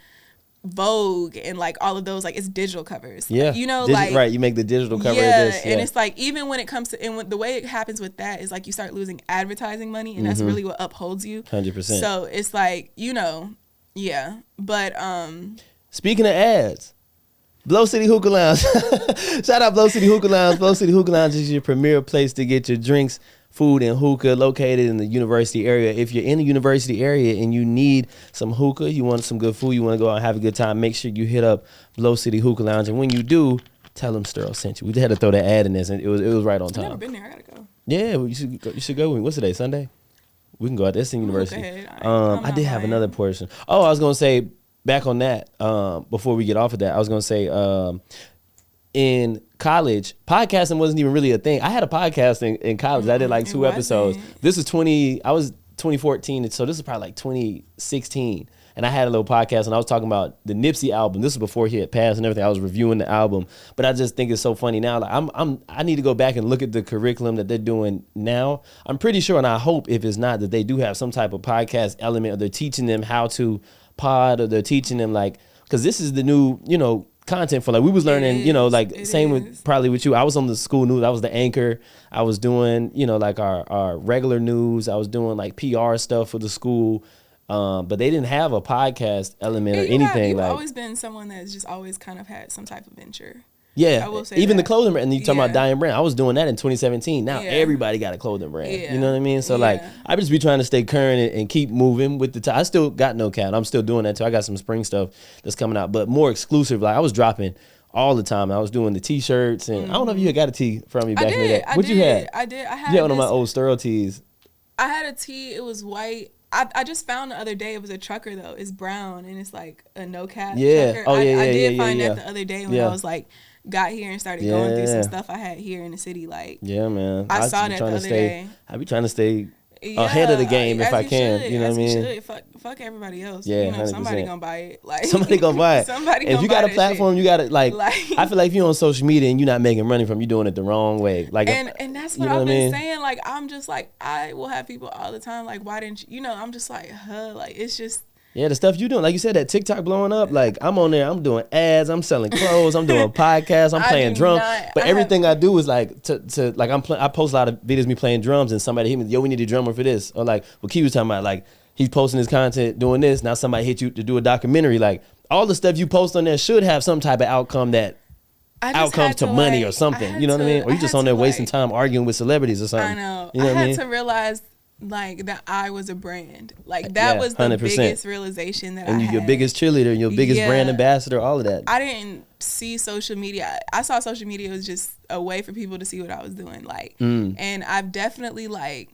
Vogue and like all of those, like it's digital covers. Yeah, you know, like you make the digital cover of this. And it's like even when it comes to, and the way it happens with that is like you start losing advertising money, and that's really what upholds you. 100%. So it's like, you know, but speaking of ads, Blow City Hookah Lounge. Shout out Blow City Hookah Lounge. Blow City Hookah Lounge is your premier place to get your drinks food and hookah located in the university area. If you're in the university area and you need some hookah, you want some good food, you want to go out and have a good time, make sure you hit up Blow City Hookah Lounge. And when you do, tell them Sterl sent you. We had to throw that ad in this, and it was right on time. I've never been there. I gotta go. Yeah, well, you should go. What's today? Sunday? We can go out there. It's in university. I did have another portion. Oh, I was gonna say back on that. Before we get off of that, I was gonna say in college, podcasting wasn't even really a thing. I had a podcast in college. I did like 2 episodes. This is 2014, so this is probably like 2016. And I had a little podcast, and I was talking about the Nipsey album. This is before he had passed and everything. I was reviewing the album, but I just think it's so funny now. Like I need to go back and look at the curriculum that they're doing now. I'm pretty sure, and I hope if it's not, that they do have some type of podcast element, or they're teaching them how to pod, or they're teaching them like, because this is the new, content for, like, we was learning, same with probably with you. I was on the school news. I was the anchor. I was doing, like our regular news. I was doing like PR stuff for the school. But they didn't have a podcast element or anything. You've like, always been someone that's just always kind of had some type of venture. Yeah, I will say even that. the clothing brand. And you talking about Diane brand. I was doing that in 2017. Now everybody got a clothing brand. Yeah. You know what I mean? So like, I just be trying to stay current and keep moving with the time. I still got no cat. I'm still doing that too. I got some spring stuff that's coming out, but more exclusive. Like I was dropping all the time. I was doing the t-shirts, and I don't know if you had got a tee from me back in the day. What you had? I did. I had one of my old Sterl tees. I had a tee. It was white. I just found the other day, it was a trucker though. It's brown and it's like a no cap trucker. Oh, yeah, I did yeah, find yeah. that the other day when I was like got here and started going through some stuff I had here in the city. Like man. I saw that the other day. I be trying to stay ahead of the game if I can. Should, you know what I mean? You should. Fuck everybody else. Yeah, 100%. Somebody gonna buy it. Like somebody gonna buy it. Somebody if you got a platform, shit. you got to like. I feel like if you're on social media and you're not making money from, you doing it the wrong way. Like, and that's what I've been saying. Like I'm just like, I will have people all the time like, why didn't you? I'm just like, like it's just. Yeah, the stuff you doing, like you said, that TikTok blowing up. Like I'm on there, I'm doing ads, I'm selling clothes, I'm doing podcasts, I'm playing drums. But everything I do is like to like I post a lot of videos of me playing drums, and somebody hit me, yo, we need a drummer for this, or like what Key was talking about, like he's posting his content doing this. Now somebody hit you to do a documentary. Like all the stuff you post on there should have some type of outcome that outcomes to money or something. You know what I mean? Or you just on there wasting time arguing with celebrities or something. I know. You know what I mean? To realize. Like that I was a brand. Like that was the 100%. Biggest realization that I had. And your biggest cheerleader, your biggest brand ambassador, all of that. I didn't see social media. I saw social media was just a way for people to see what I was doing. Like, and I've definitely like,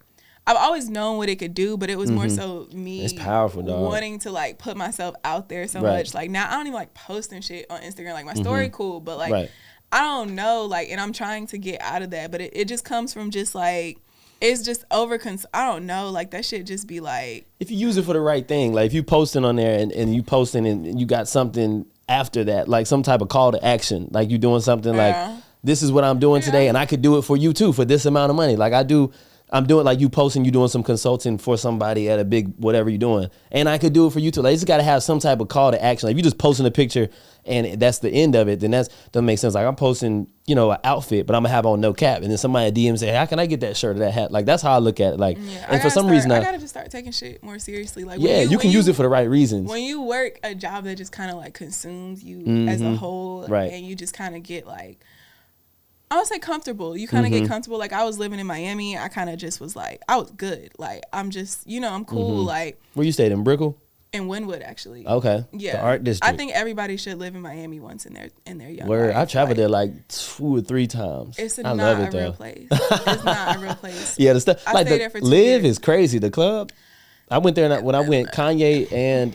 I've always known what it could do, but it was more so me. It's powerful, dog. Wanting to like put myself out there so much. Like now I don't even like posting shit on Instagram. Like my story cool, but like I don't know. Like, and I'm trying to get out of that, but it just comes from just like. It's just I don't know, like that shit just be like. If you use it for the right thing, like if you posting on there and you posting and you got something after that, like some type of call to action, like you doing something like, this is what I'm doing today, and I could do it for you too for this amount of money. Like I'm doing like you posting, you doing some consulting for somebody at a big whatever you're doing, and I could do it for you too. Like, you just got to have some type of call to action. Like if you just posting a picture and that's the end of it, then that doesn't make sense. Like I'm posting, an outfit, but I'm gonna have on no cap, and then somebody DM say, how can I get that shirt or that hat? Like that's how I look at it. Like, and for some reason, I gotta just start taking shit more seriously. Like you can use it for the right reasons. When you work a job that just kind of like consumes you as a whole, and you just kind of get like. I would say comfortable. You kind of get comfortable. Like I was living in Miami. I kind of just was like, I was good. Like I'm just, I'm cool. Like where you stayed in Brickell? In Wynwood, actually. Okay. Yeah. The art district. I think everybody should live in Miami once in their young life. I traveled there like 2 or 3 times. It's not a real place. It's not a real place. Yeah, the stuff like the there for 2 Live years. is crazy. The club. I went there when I went. Kanye and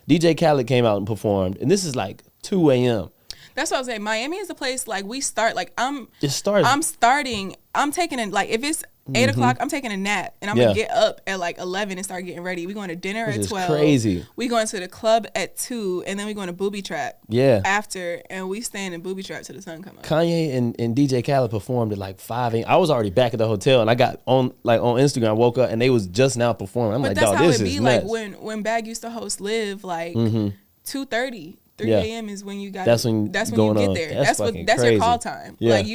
DJ Khaled came out and performed, and this is like 2 a.m. That's what I was saying. Miami is a place like we start. Like I'm taking it like if it's 8 o'clock, I'm taking a nap and I'm gonna get up at like 11 and start getting ready. We going to dinner at 12. Crazy. We going to the club at 2, and then we going to Booby Trap. After, and we staying in Booby Trap till the sun come up. Kanye and DJ Khaled performed at like 5 a.m. I was already back at the hotel, and I got on Instagram. I woke up and they was just now performing. I'm like, dog, this is nuts. But that's how it be. Like when Bag used to host Live, like 2:30. 3 a.m. is when you got. That's when you get there. That's your call time. Yeah. Like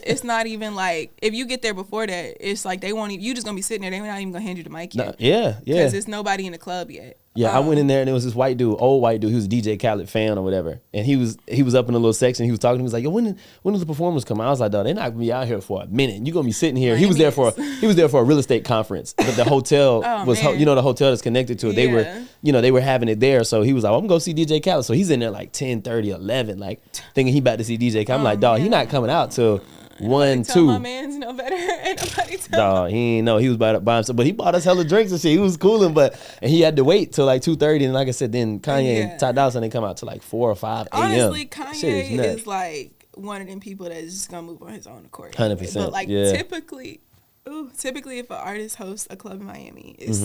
it's not even like if you get there before that, it's like they won't even. You just gonna be sitting there. They're not even gonna hand you the mic yet. Yeah. Because there's nobody in the club yet. Yeah, I went in there and it was this white dude, old white dude. He was a DJ Khaled fan or whatever, and he was up in a little section. He was talking. He was like, "Yo, when does the performers come?" I was like, "Dog, they're not gonna be out here for a minute. You gonna be sitting here." He was there for a real estate conference, but the hotel was the hotel that's connected to it. They were having it there, so he was like, "I'm gonna go see DJ Khaled." So he's in there like 10:30, 11, like thinking he about to see DJ Khaled. I'm like, "Dog, he not coming out till 1, 2. My man's no better. Ain't nobody tell Dog, he ain't know. He was by himself, but he bought us hella drinks and shit. He was cooling, and he had to wait till like 2:30. And like I said, then Kanye and Ty Dolla $ign, they come out to like 4 or 5 a.m. Honestly, Kanye is like one of them people that's just gonna move on his own accord. 100%. But like typically if an artist hosts a club in Miami, it's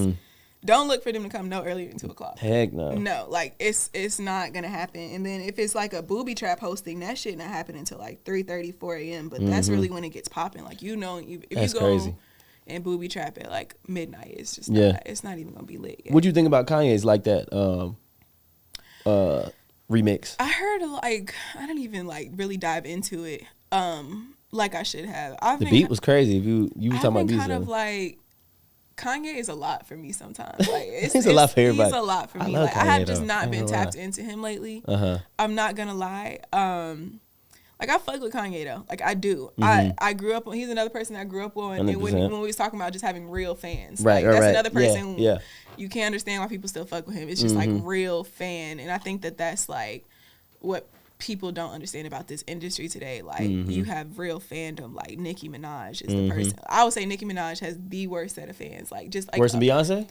don't look for them to come no earlier than 2 o'clock. Heck no. No, like it's not gonna happen. And then if it's like a booby trap hosting, that shit not happening until like 3:30, 4 a.m. But that's really when it gets popping. Like if you go crazy. And booby trap at like midnight, it's just it's not even gonna be lit yet. What do you think about Kanye's like that remix? I heard like I didn't even like really dive into it like I should have. The beat was crazy. If you were talking about music, kind of like. Kanye is a lot for me sometimes. Like he's a lot for everybody. He's a lot for me. Like I have just not been tapped into him lately. I'm not gonna lie. Like I fuck with Kanye though. Like I do. I grew up on. He's another person I grew up on. 100%. And when we was talking about just having real fans, right? Like, that's right. another person. Yeah. You can't understand why people still fuck with him. It's just like real fan, and I think that's like what people don't understand about this industry today. Like you have real fandom. Like Nicki Minaj is the person. I would say Nicki Minaj has the worst set of fans. Like just like worse than Beyonce.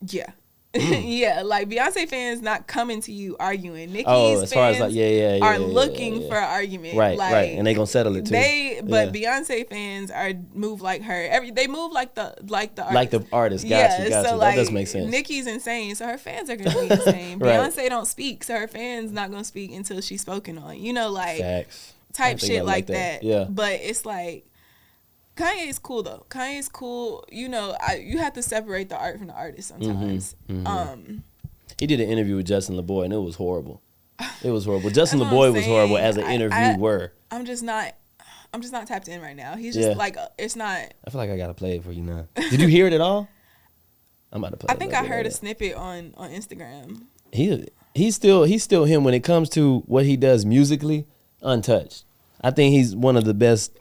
Yeah. Yeah, like Beyonce fans not coming to you arguing. Nicki's fans are looking for an argument. Right, like, right, and they gonna settle it too. Beyonce fans move like her. They move like the artist. Like the artist. Got you. So that does make sense. Nicki's insane, so her fans are gonna be insane. Right. Beyonce don't speak, so her fans not gonna speak until she's spoken on. You know, like Facts. type shit like that. Yeah. But it's like. Kanye is cool though. Kanye's cool. You know, you have to separate the art from the artist sometimes. He did an interview with Justin LeBoy and it was horrible. It was horrible. Justin LeBoy was horrible as an interviewer. I'm just not tapped in right now. He's just like it's not. I feel like I gotta play it for you now. Did you hear it at all? I'm about to play. I think I heard a snippet on Instagram. He's still him when it comes to what he does musically, untouched. I think he's one of the best.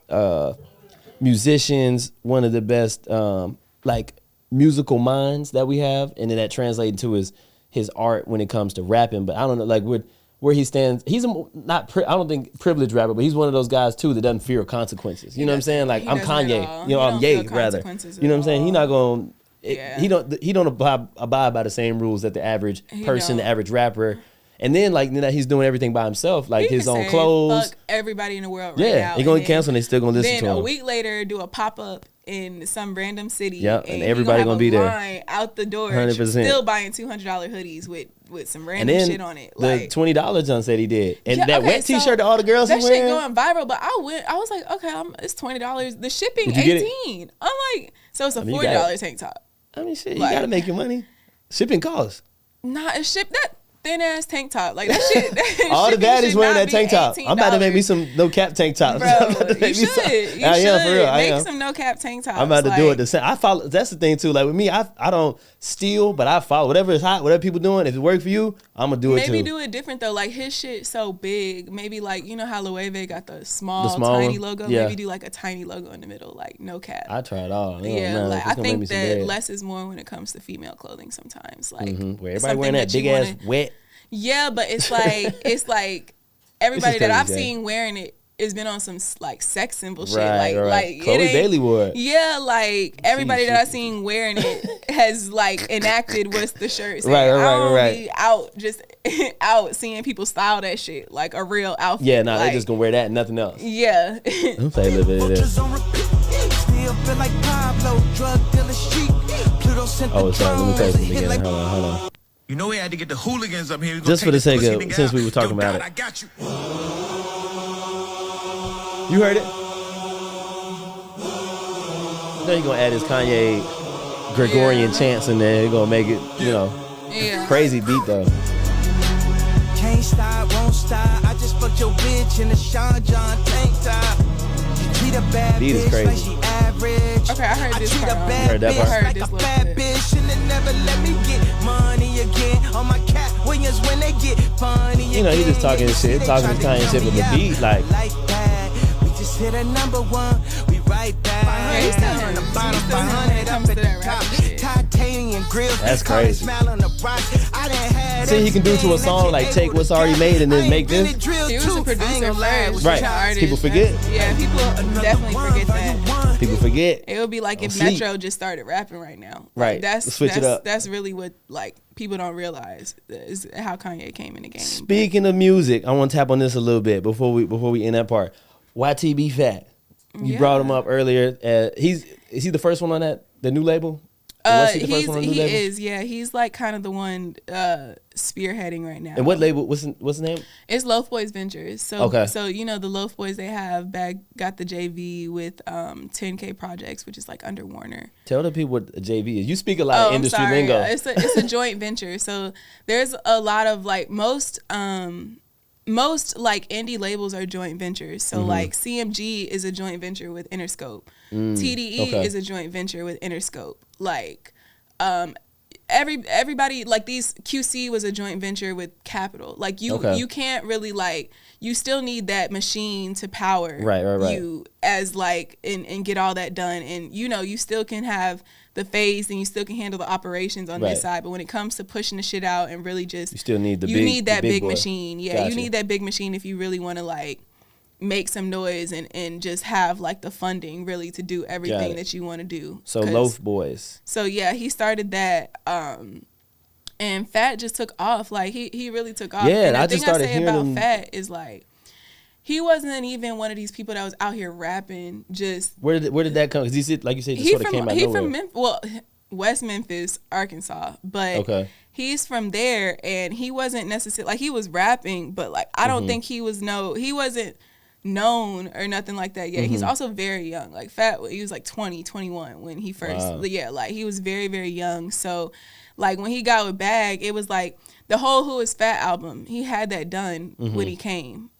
Musicians, one of the best like musical minds that we have, and then that translates to his art when it comes to rapping. But I don't know, like where he stands. He's I don't think privileged rapper, but he's one of those guys too that doesn't fear consequences. You know what I'm saying? Like I'm Kanye, I'm Ye rather. You know what I'm saying? He's not gonna. He don't abide by the same rules that the average person, the average rapper. And then like he's doing everything by himself, like his own clothes. Fuck everybody in the world right now. Yeah, he's gonna get canceled and they still gonna listen to him. Then a week later, do a pop up in some random city. Yep, and everybody gonna be there. Line out the door, 100%. Still buying $200 hoodies with some random shit on it. Like the $20 John said he did, and that wet T-shirt that all the girls that wearing. Shit going viral. But I was like, okay, it's $20. The shipping $18. I'm like, so it's a $40 tank top. I mean, shit, you gotta make your money. Shipping costs. Nah, it's that thin ass tank top, like that shit. All the daddies wearing that tank top. I'm about to make me some no cap tank tops. Bro, you should. For real. Make some no cap tank tops. I'm about to do it. I follow. That's the thing too. Like with me, I don't steal, but I follow whatever is hot, whatever people doing. If it works for you, I'm gonna do it too. Maybe do it different though. Like his shit so big. Maybe like you know how Loewe got the small tiny logo. Yeah. Maybe do like a tiny logo in the middle, like no cap. I try it all. Like I think that less is more when it comes to female clothing sometimes. Like where everybody wearing that big ass wet. Yeah, but it's like everybody that I've seen wearing it has been on some like sex symbol shit. Like Chloe Bailey wore it. Yeah, like everybody that I've seen wearing it has like enacted what's the shirt saying. Right. Be out seeing people style that shit like a real outfit. Yeah, they just gonna wear that and nothing else. Yeah. I'm play a little bit of this. Oh, sorry. Let me play some again. Hold on. You know we had to get the hooligans up here. Just for the sake of, since we were talking about it. I got you. You heard it? Then you're going to add his Kanye Gregorian chants in there. You're going to make it, crazy beat though. Can't stop, won't stop. I just fucked your bitch in a Sean John tank top. Okay, I heard this part. Heard that part? I heard this little bit. Never let me get money again on my Cat Williams when they get funny. You know, he just talking shit, talking this kind of shit with the beat, like that. We just hit a number one. We right back. Yeah, he's still on the bottom. 500 up at the top. Titanium grills. That's crazy. Smile on the rock. See, he can do to a song like take what's already made and then make this. He was a producer first. Right. Artist. People forget. Yeah, people definitely forget that. People forget. It would be like if Sleep. Metro just started rapping right now. Right. Like, Switch it up. That's really what like people don't realize is how Kanye came in the game. Speaking of music, I want to tap on this a little bit before we end that part. YTB Fat. You brought him up earlier. Is he the first one on the new label? Was he the first one on the new label? Is, yeah. He's like kind of the one spearheading right now. And what label? What's the name? It's Loaf Boys Ventures. So, okay. So you know the Loaf Boys, they have got the JV with 10K Projects, which is like under Warner. Tell the people what a JV is. You speak a lot of industry lingo. It's a joint venture. So there's a lot of like most like indie labels are joint ventures. So like CMG is a joint venture with Interscope. TDE is a joint venture with Interscope. Like everybody, like these, QC was a joint venture with Capitol. Like you can't really like, you still need that machine to power you as like and get all that done. And you know, you still can have the phase and you still can handle the operations on this side, but when it comes to pushing the shit out and really just, you still need that big boy. machine. Yeah, Gotcha. you need that big machine if you really want to like make some noise and just have like the funding really to do everything that you want to do. So Loaf Boys. So yeah, he started that and Fat just took off. Like he really took off. Yeah, and I just started hearing about him. Fat is like he wasn't even one of these people that was out here rapping. Just where did that come? Because he said, like you said, just sort of came out he nowhere. from Memphis, West Memphis, Arkansas, but he's from there, and he wasn't necessarily like he was rapping, but like I don't think he wasn't known or nothing like that yet. He's also very young. Like Fat, he was like 20, 21 when he first, like he was very, very young. So like when he got with Bag, it was like the whole Who Is Fat album, he had that done when he came.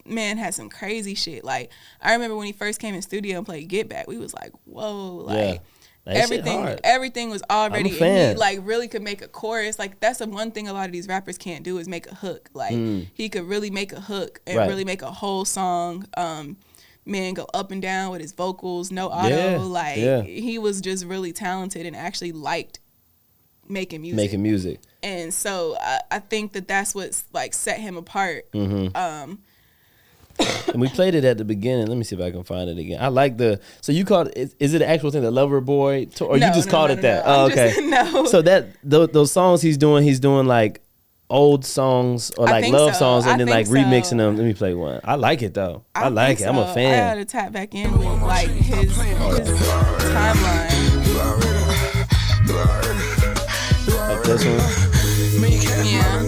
Man had some crazy shit. Like I remember when he first came in studio and played Get Back, we was like, whoa, like everything was already, and he like really could make a chorus. Like that's the one thing a lot of these rappers can't do is make a hook. Like he could really make a hook and really make a whole song. Man, go up and down with his vocals, no auto. He was just really talented and actually liked making music. And so I think that's what's like set him apart. And we played it at the beginning. Let me see if I can find it again. I like so you called it, is it an actual thing, the Lover Boy, or you just called it that? Oh, okay. So those songs he's doing like old songs or like love songs and then like remixing them. Let me play one. I like it though. I like it. I'm a fan. I gotta tap back in with like his timeline. Like this one. Yeah,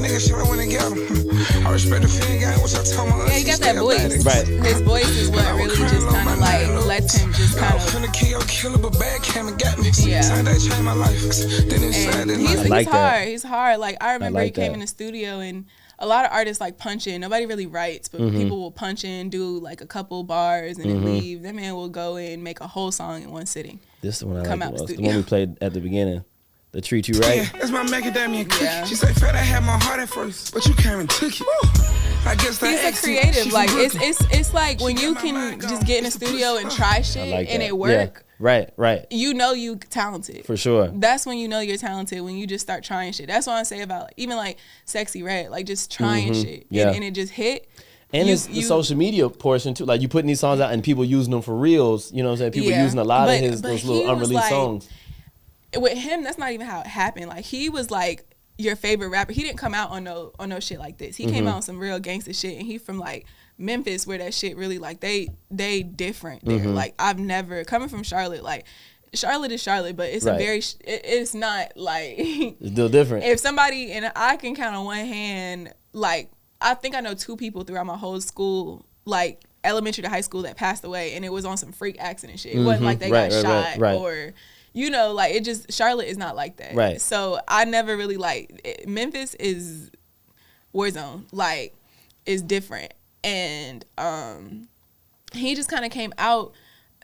he got that voice. Right. His voice is what really just kind of like lets him just kind of. Yeah. And he's hard. He's hard. Like I remember he came in the studio and a lot of artists like punch in. Nobody really writes, but people will punch in, do like a couple bars, and then leave. That man will go in and make a whole song in one sitting. This is the one I like the most. The one we played at the beginning. The Treat You Right. Yeah, that's my macadamia cookie. She said, Fat, I had my heart at first, but you came and took it. I guess he's a creative. Like it's like when you can just get in the studio and try shit and it work. Yeah. Right. You know you talented. For sure. That's when you know you're talented, when you just start trying shit. That's what I say about even like Sexy Red, like just trying shit. Yeah. And it just hit. And it's the social media portion too. Like you putting these songs out and people using them for reels. You know what I'm saying? People using a lot of those little unreleased songs. With him, that's not even how it happened. Like he was like your favorite rapper. He didn't come out on no shit like this. He came out on some real gangster shit, and he from like Memphis, where that shit really like they different there. Like I've never coming from Charlotte. Like Charlotte is Charlotte, but it's a very it's not like it's still different. If somebody, and I can count on one hand, like I think I know 2 people throughout my whole school, like elementary to high school, that passed away, and it was on some freak accident shit. It wasn't like they got shot or. You know, like it just, Charlotte is not like that. Right. So I never really Memphis is war zone, like is different. And he just kind of came out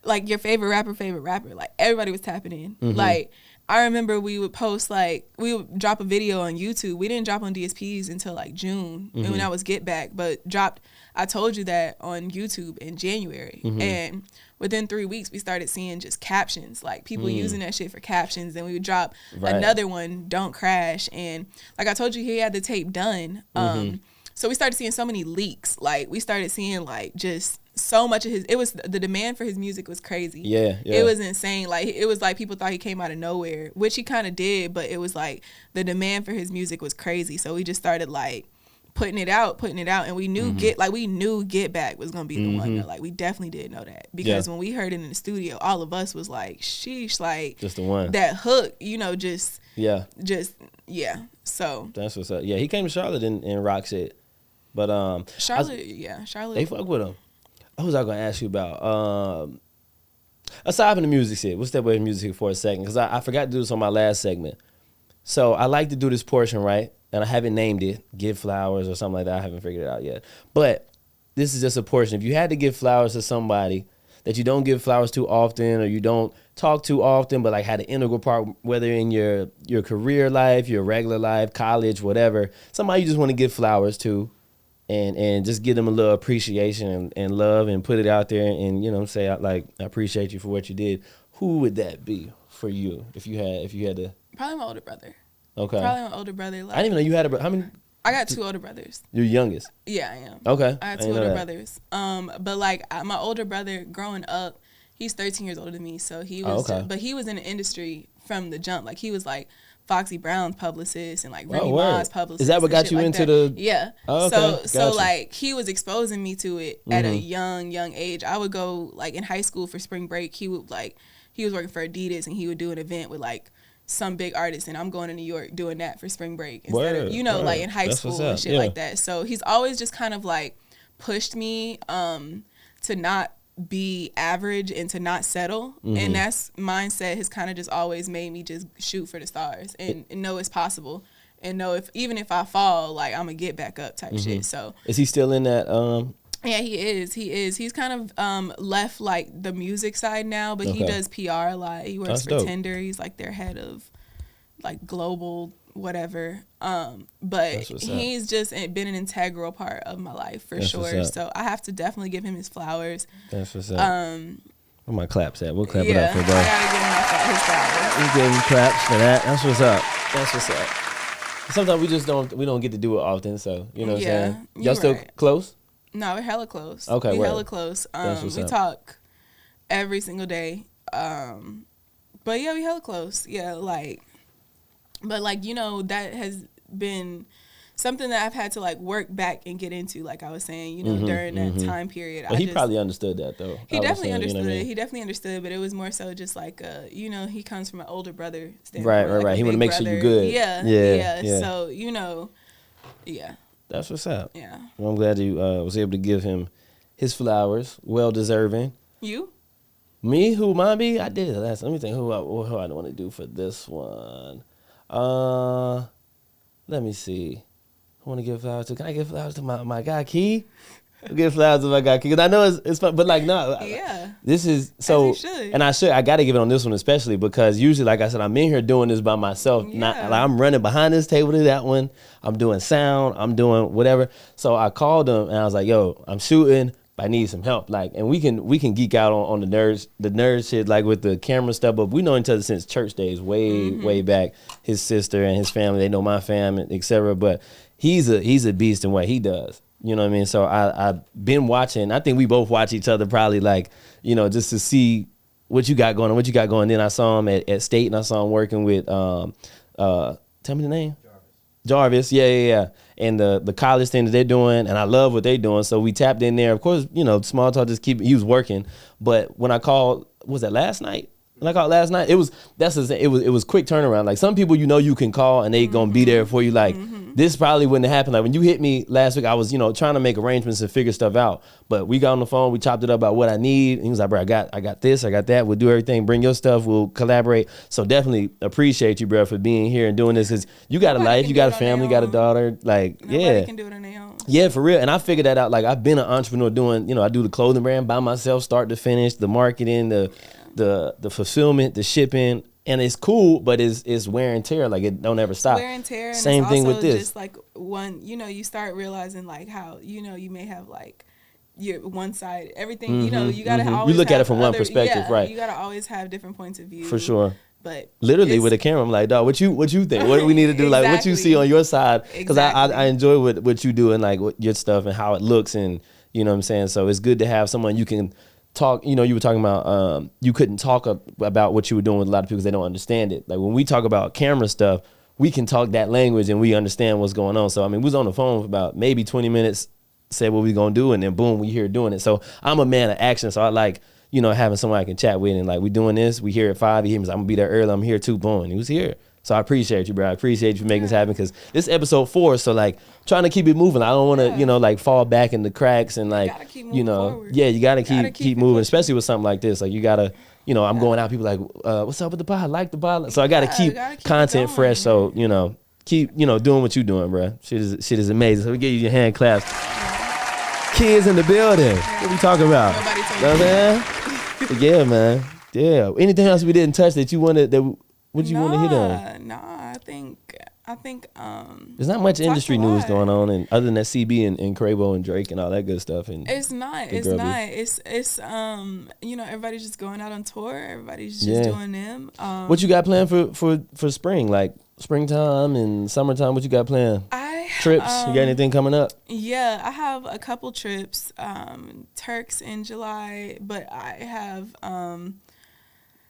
like your favorite rapper. Like everybody was tapping in. Like I remember we would post we would drop a video on YouTube. We didn't drop on DSPs until like June, and when I was Get Back, but dropped I Told You That on YouTube in January. And within 3 weeks, we started seeing just captions, like people using that shit for captions. Then we would drop another one, Don't Crash. And like I told you, he had the tape done. So we started seeing so many leaks. Like we started seeing like just so much of the demand for his music was crazy. Yeah. It was insane. Like it was like people thought he came out of nowhere, which he kind of did, but it was like the demand for his music was crazy. So we just started like putting it out, and we knew Get Back was gonna be the one. Like we definitely did know that, because when we heard it in the studio, all of us was like, "Sheesh!" Like just the one. That hook, So that's what's up. Yeah, he came to Charlotte and rock shit, but Charlotte. They fuck with him. What was I gonna ask you about? Aside from the music shit, we'll step away from music for a second, because I forgot to do this on my last segment. So I like to do this portion, right? And I haven't named it, give flowers or something like that. I haven't figured it out yet. But this is just a portion. If you had to give flowers to somebody that you don't give flowers to often, or you don't talk to often, but like had an integral part, whether in your career life, your regular life, college, whatever, somebody you just want to give flowers to, and just give them a little appreciation and love, and put it out there, and say like, I appreciate you for what you did. Who would that be for you if you had to? Probably my older brother. Okay. Probably my older brother. Like, I didn't even know you had how many? I got 2 older brothers. You're youngest? Yeah, I am. Okay. I got 2 older brothers. But like my older brother growing up, he's 13 years older than me, so he was but he was in the industry from the jump. Like he was like Foxy Brown's publicist and like Remy Ma's publicist. Is that what got you into the? Yeah. Oh, okay. So like he was exposing me to it at a young age. I would go like in high school for spring break. He was working for Adidas, and he would do an event with like some big artist, and I'm going to New York doing that for spring break instead of like in high school and shit like that. So he's always just kind of like pushed me to not be average and to not settle, and that's mindset has kind of just always made me just shoot for the stars and know it's possible, and know even if I fall, like I'm gonna get back up type shit. So is he still in that? Yeah, he is. He's kind of left like the music side now, but he does PR a lot. He works for Tinder. He's like their head of like global whatever. But he's just been an integral part of my life for sure. So I have to definitely give him his flowers. That's what's up. Where my claps at? We'll clap it up for bro. I gotta give him his flowers. We give him claps for that. That's what's up. That's what's up. Sometimes we don't get to do it often, so you know what I'm saying? Y'all still close? No, we're hella close. Okay, we're hella close. We talk every single day. But yeah, we hella close. Yeah, but that has been something that I've had to like work back and get into. Like I was saying, during that time period. But he probably understood that though. He definitely understood it. He definitely understood, but it was more so just like, he comes from an older brother standpoint. Right. Like he want to make sure you're good. Yeah. So yeah. That's what's up. Yeah. Well, I'm glad you was able to give him his flowers. Well deserving. You? Me? Who might be? I did it last. Let me think who I want to do for this one. Let me see. I want to give flowers to. Can I give flowers to my guy Key? I'll give flowers to my guy Key, because I know it's fun, but like no. Yeah. This is so, and I got to give it on this one especially, because usually, like I said, I'm in here doing this by myself. Yeah. Not like I'm running behind this table to that one. I'm doing sound. I'm doing whatever. So I called him and I was like, "Yo, I'm shooting, but I need some help." Like, and we can geek out on the nerd shit, like with the camera stuff. But we know each other since church days, way back. His sister and his family, they know my family, etc. But he's a beast in what he does. You know what I mean? So I've been watching. I think we both watch each other probably like, just to see what you got going on. Then I saw him at State, and I saw him working with, tell me the name? Jarvis. Yeah. And the college thing that they're doing, and I love what they're doing. So we tapped in there. Of course, small talk, he was working. But when I called, was that last night? And I called last night. It was quick turnaround. Like some people, you can call and they gonna be there for you. Like this probably wouldn't have happened. Like when you hit me last week, I was trying to make arrangements and figure stuff out. But we got on the phone, we chopped it up about what I need. And he was like, bro, I got this, I got that. We'll do everything. Bring your stuff. We'll collaborate. So definitely appreciate you, bro, for being here and doing this. Cause you got a life, you got a family, you got a daughter. Like Nobody can do it on their own. Yeah, for real. And I figured that out. Like I've been an entrepreneur doing, I do the clothing brand by myself, start to finish, the marketing, the fulfillment, the shipping, and it's cool, but it's wear and tear. Like it don't ever stop. Wear and tear. And Same thing with this. Just like one, you start realizing like how you may have like your one side, everything. You gotta always. You look at it from one perspective, right? You gotta always have different points of view. For sure. But literally with a camera, I'm like, dog, what you think? What do we need to do? Like what you see on your side? Because I enjoy what you do and like your stuff and how it looks, and you know what I'm saying. So it's good to have someone you can talk. You were talking about you couldn't talk about what you were doing with a lot of people because they don't understand it. Like when we talk about camera stuff, we can talk that language and we understand what's going on. So I mean, we was on the phone for about maybe 20 minutes, said what we gonna do, and then boom, we here doing it. So I'm a man of action, so I like. Having someone I can chat with and like, we doing this, we here at 5, he hears me, I'm gonna be there early, I'm here too, boom, and he was here. So I appreciate you, bro. I appreciate you for making this happen because this episode 4, so like trying to keep it moving. I don't want to, like fall back in the cracks and like, forward. Yeah, you gotta keep moving, especially with something like this. Like you gotta, I'm going out, people like, what's up with the pod? I like the pod. So I gotta keep content fresh. So, keep, doing what you doing, bro. Shit is amazing. So we give you your hand claps. Kids in the building. What we talking about? Yeah, man. Yeah. Anything else we didn't touch that you wanted what you want to hit on? Nah, I think there's not much industry news going on, and other than that CB and Quavo and Drake and all that good stuff. And it's not. It's everybody's just going out on tour. Everybody's just doing them. What you got planned for spring, like springtime and summertime? What you got planned? Trips? You got anything coming up? Yeah, I have a couple trips. Turks in July, but I have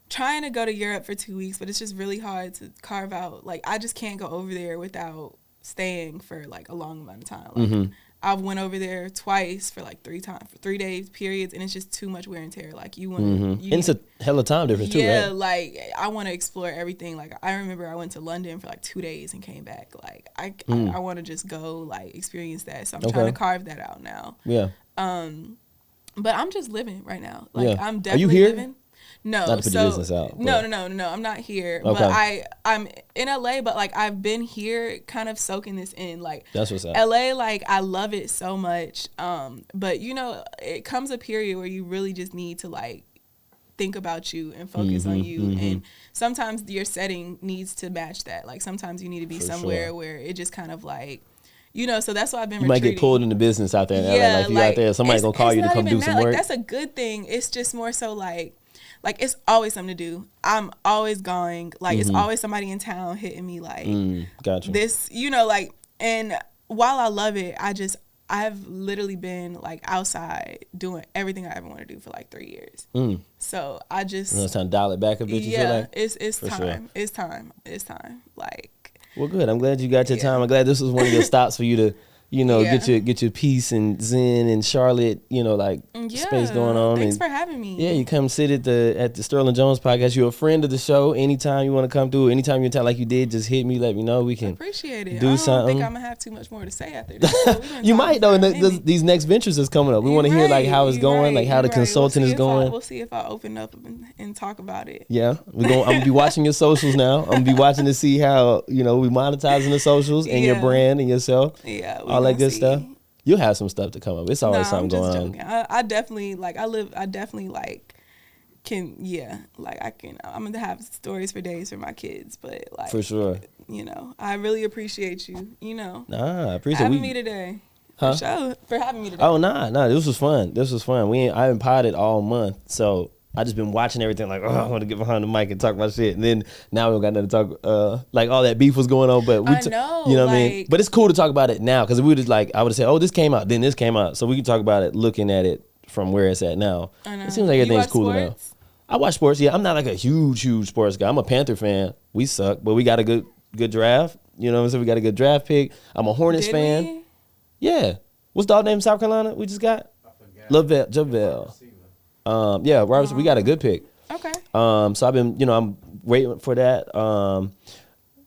trying to go to Europe for 2 weeks, but it's just really hard to carve out. Like I just can't go over there without staying for like a long amount of time. Like I've went over there twice for like 3 times for 3 days periods, and it's just too much wear and tear. Like you want, and it's a hell of time difference too, right? Yeah, like I want to explore everything. Like I remember I went to London for like 2 days and came back. Like I want to just go like experience that. So I'm trying to carve that out now. Yeah. But I'm just living right now. Like I'm definitely Are you here? living. No, not to put your business out. No. I'm not here. Okay. But I'm in LA, but like I've been here kind of soaking this in. Like that's what's up. LA, like I love it so much. But it comes a period where you really just need to like think about you and focus on you. And sometimes your setting needs to match that. Like sometimes you need to be somewhere where it just kind of like so that's why I've been retreating. Might get pulled into business out there in LA. Like you out there, somebody's gonna call you to come do some work. Like, that's a good thing. It's just more so like it's always something to do. I'm always going. Like it's always somebody in town hitting me like gotcha. This, like, and while I love it, I've literally been like outside doing everything I ever want to do for like 3 years. So I just it's time to dial it back a bit. You feel like? It's for time. Sure. It's time. Like, well, good. I'm glad you got your time. I'm glad this was one of your stops for you to get your peace and zen and Charlotte, space going on. Thanks for having me. Yeah, you come sit at the Sterling Jones podcast. You're a friend of the show. Anytime you want to come through, anytime you're in town like you did, just hit me, let me know. We can appreciate it. Do I something. don't think I'm gonna have too much more to say after this. You might though. These next ventures is coming up. We want to hear like how it's going, like how the consulting is going. We'll see if I open up and talk about it. Yeah, I'm gonna be watching your socials now. I'm gonna be watching to see how we monetizing the socials and your brand and yourself. Yeah, all that good stuff. You'll have some stuff to come up. It's always something going on. I definitely I'm gonna have stories for days for my kids, but like for sure. I really appreciate you. Nah, I appreciate having me today. Huh? For having me today. Oh nah, this was fun. I haven't potted all month, so I just been watching everything like, I want to get behind the mic and talk my shit. And then now we don't got nothing to talk, like all that beef was going on. But I know. You know what I mean? But it's cool to talk about it now because we would just I would have said, oh, this came out, then this came out. So we can talk about it looking at it from where it's at now. I know. It seems like everything's cool now. Sports? I watch sports. Yeah, I'm not like a huge sports guy. I'm a Panther fan. We suck, but we got a good draft. You know what I'm saying? We got a good draft pick. I'm a Hornets fan. We? Yeah. What's the dog name in South Carolina we just got? I forgot. Javel. Yeah, Robertson. We got a good pick. Okay. So I've been, I'm waiting for that.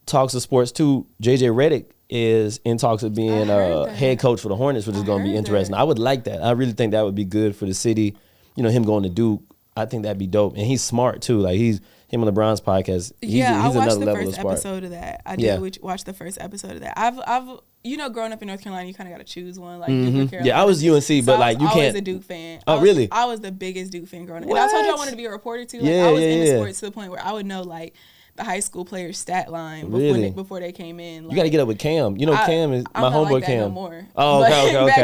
Talks of sports too. JJ Redick is in talks of being head coach for the Hornets, which is going to be interesting. I would like that. I really think that would be good for the city. Him going to Duke, I think that'd be dope. And he's smart too. Like him on LeBron's podcast. He's I watched another the level first of smart. episode of that. I did watch the first episode of that. I've growing up in North Carolina, you kind of got to choose one. Like Duke or Carolina. Yeah, I was UNC, but like you can't. I was a Duke fan. Really? I was the biggest Duke fan growing up. What? And I told you I wanted to be a reporter too. Like, I was into sports to the point where I would know like the high school players' stat line before they came in. Like, you got to get up with Cam. Cam is my homeboy like Cam. No more. Oh, okay.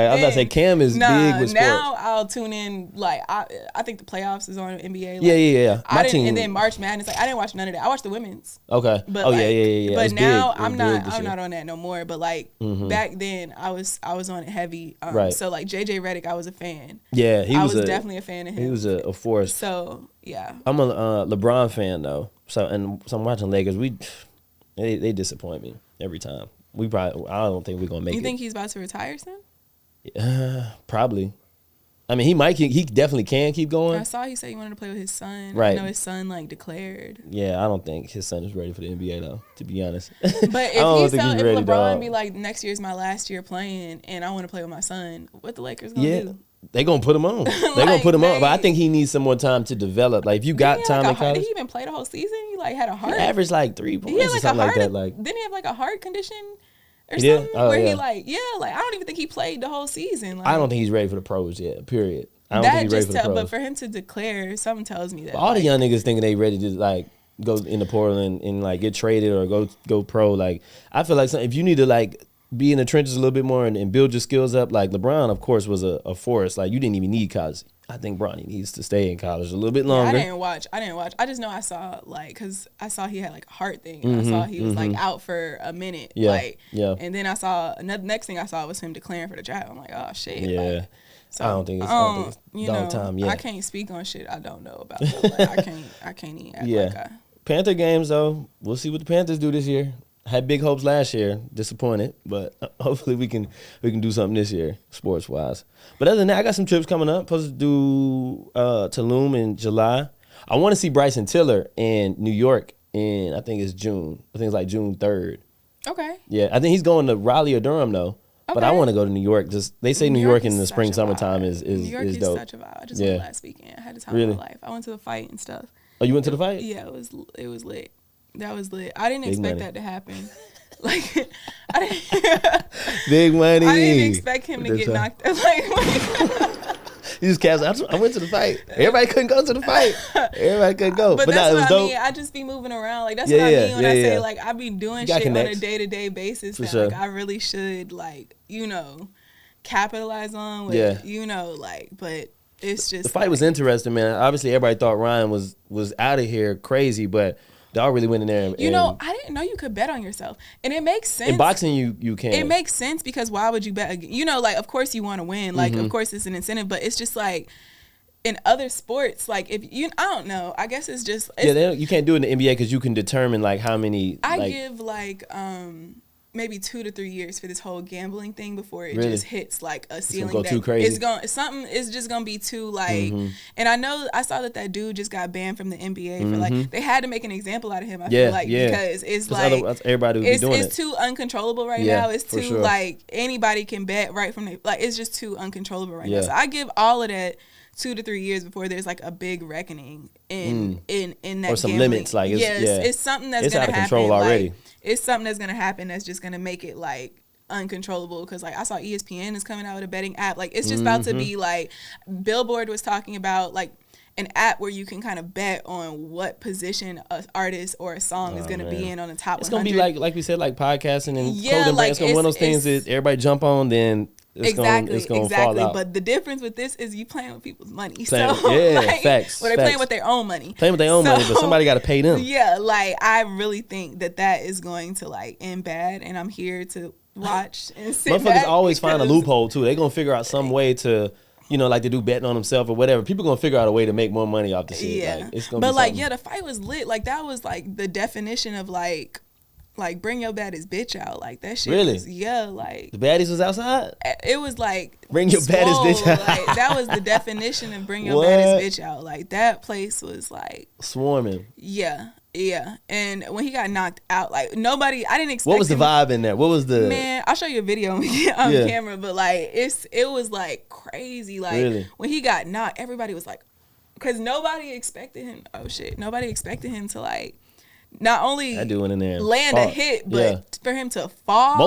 I was about to say Cam is big with sports. Now I'll tune in. Like I think the playoffs is on NBA. Like, yeah. And then March Madness. Like I didn't watch none of that. I watched the women's. Okay. But yeah. But now I'm not on that no more. But like back then I was on it heavy. Right. So like JJ Redick, I was a fan. Yeah, I was definitely a fan of him. He was a force. So yeah. I'm a LeBron fan though. So I'm watching Lakers. They disappoint me every time. I don't think we're gonna make it. You think he's about to retire soon? Probably. I mean, he definitely can keep going. I saw he said he wanted to play with his son. Right. I know his son like declared. Yeah, I don't think his son is ready for the NBA though, to be honest. But if ready, LeBron dog. be like, next year's my last year playing and I want to play with my son, what the Lakers gonna do? They gonna put him on. They gonna put him on. But I think he needs some more time to develop. Like if you got time in college. Did he even play the whole season? He like had a heart. He averaged like 3 points or something like that. Like didn't he have like a heart condition or something? He like I don't even think he played the whole season. Like, I don't think he's ready for the pros yet. Period. I don't think he's ready for the pros. But for him to declare, something tells me that all the young niggas thinking they ready to like go into Portland and like get traded or go pro. Like I feel like if you need to like be in the trenches a little bit more and build your skills up. Like LeBron, of course, was a force. Like you didn't even need college. I think Bronny needs to stay in college a little bit longer. I didn't watch. I just know I saw because I saw he had like a heart thing. I saw he was like out for a minute. And then I saw next thing I saw was him declaring for the draft. I'm like, oh shit. Yeah. Like, so, I don't think it's dog time yet. I can't speak on shit I don't know about. Like, I can't even act like Panther games though. We'll see what the Panthers do this year. Had big hopes last year, disappointed, but hopefully we can do something this year, sports wise. But other than that, I got some trips coming up. Supposed to do Tulum in July. I want to see Bryson Tiller in New York in I think it's June. I think it's like June 3rd. Okay. Yeah, I think he's going to Raleigh or Durham though. Okay. But I want to go to New York. They say New York in the spring, summertime is New York is dope. Such a vibe. I just went last weekend. I had the time of my life. I went to the fight and stuff. Oh, you went to the fight? Yeah, it was lit. That was lit. I didn't expect that to happen. Like, I didn't. Big money. I didn't expect him to get knocked out. Like, you just cast. I went to the fight. Everybody couldn't go to the fight. Everybody couldn't go. But that's what I mean. I just be moving around. Like that's what I mean when I say like I be doing shit on a day-to-day basis that like I really should like capitalize on. With, but it's just the fight was interesting, man. Obviously, everybody thought Ryan was out of here crazy, but. Dog really went in there. I didn't know you could bet on yourself, and it makes sense. In boxing, you can. It makes sense because why would you bet? Like of course you want to win. Like of course it's an incentive, but it's just like in other sports, like if I don't know. I guess it's just you can't do it in the NBA because you can determine like how many. I give maybe 2 to 3 years for this whole gambling thing before it just hits like a ceiling. It's gonna go too crazy. It's just gonna be too like. And I saw that dude just got banned from the NBA for like they had to make an example out of him. I feel like because it's like everybody would be doing it's too uncontrollable right now. It's too like anybody can bet right from the like it's just too uncontrollable right now. So I give all of that 2 to 3 years before there's like a big reckoning in that or some gambling. Limits like it's something that's it's gonna out of happen control already. Like, it's something that's gonna happen that's just gonna make it like uncontrollable because like I saw ESPN is coming out with a betting app. Like it's just about to be like Billboard was talking about like an app where you can kind of bet on what position an artist or a song is going to be in on the top 100. It's going to be like we said, like podcasting and clothing brands. It's going to be one of those things that everybody jump on, then it's going to fall out. But the difference with this is you playing with people's money. Facts. Well, they're playing with their own money. Playing with their own money, but somebody got to pay them. Yeah, like I really think that is going to like end bad, and I'm here to watch and sit back. Motherfuckers always find a loophole too. They're going to figure out some way to... like to do betting on themselves or whatever. People gonna figure out a way to make more money off the shit. Yeah. Like, it's gonna but be like, the fight was lit. Like that was like the definition of like like bring your baddest bitch out. Like that shit. Really? Was, yeah. Like the baddies was outside. It was like bring your baddest bitch out. Like that was the definition of bring your baddest bitch out. Like that place was like swarming. Yeah. Yeah, and when he got knocked out, like nobody, I didn't expect. What was the vibe in there? What was the man? I'll show you a video on camera, but like it was like crazy. Like really? When he got knocked, everybody was like, because nobody expected him. Oh shit, nobody expected him to like not only land a hit, but for him to fall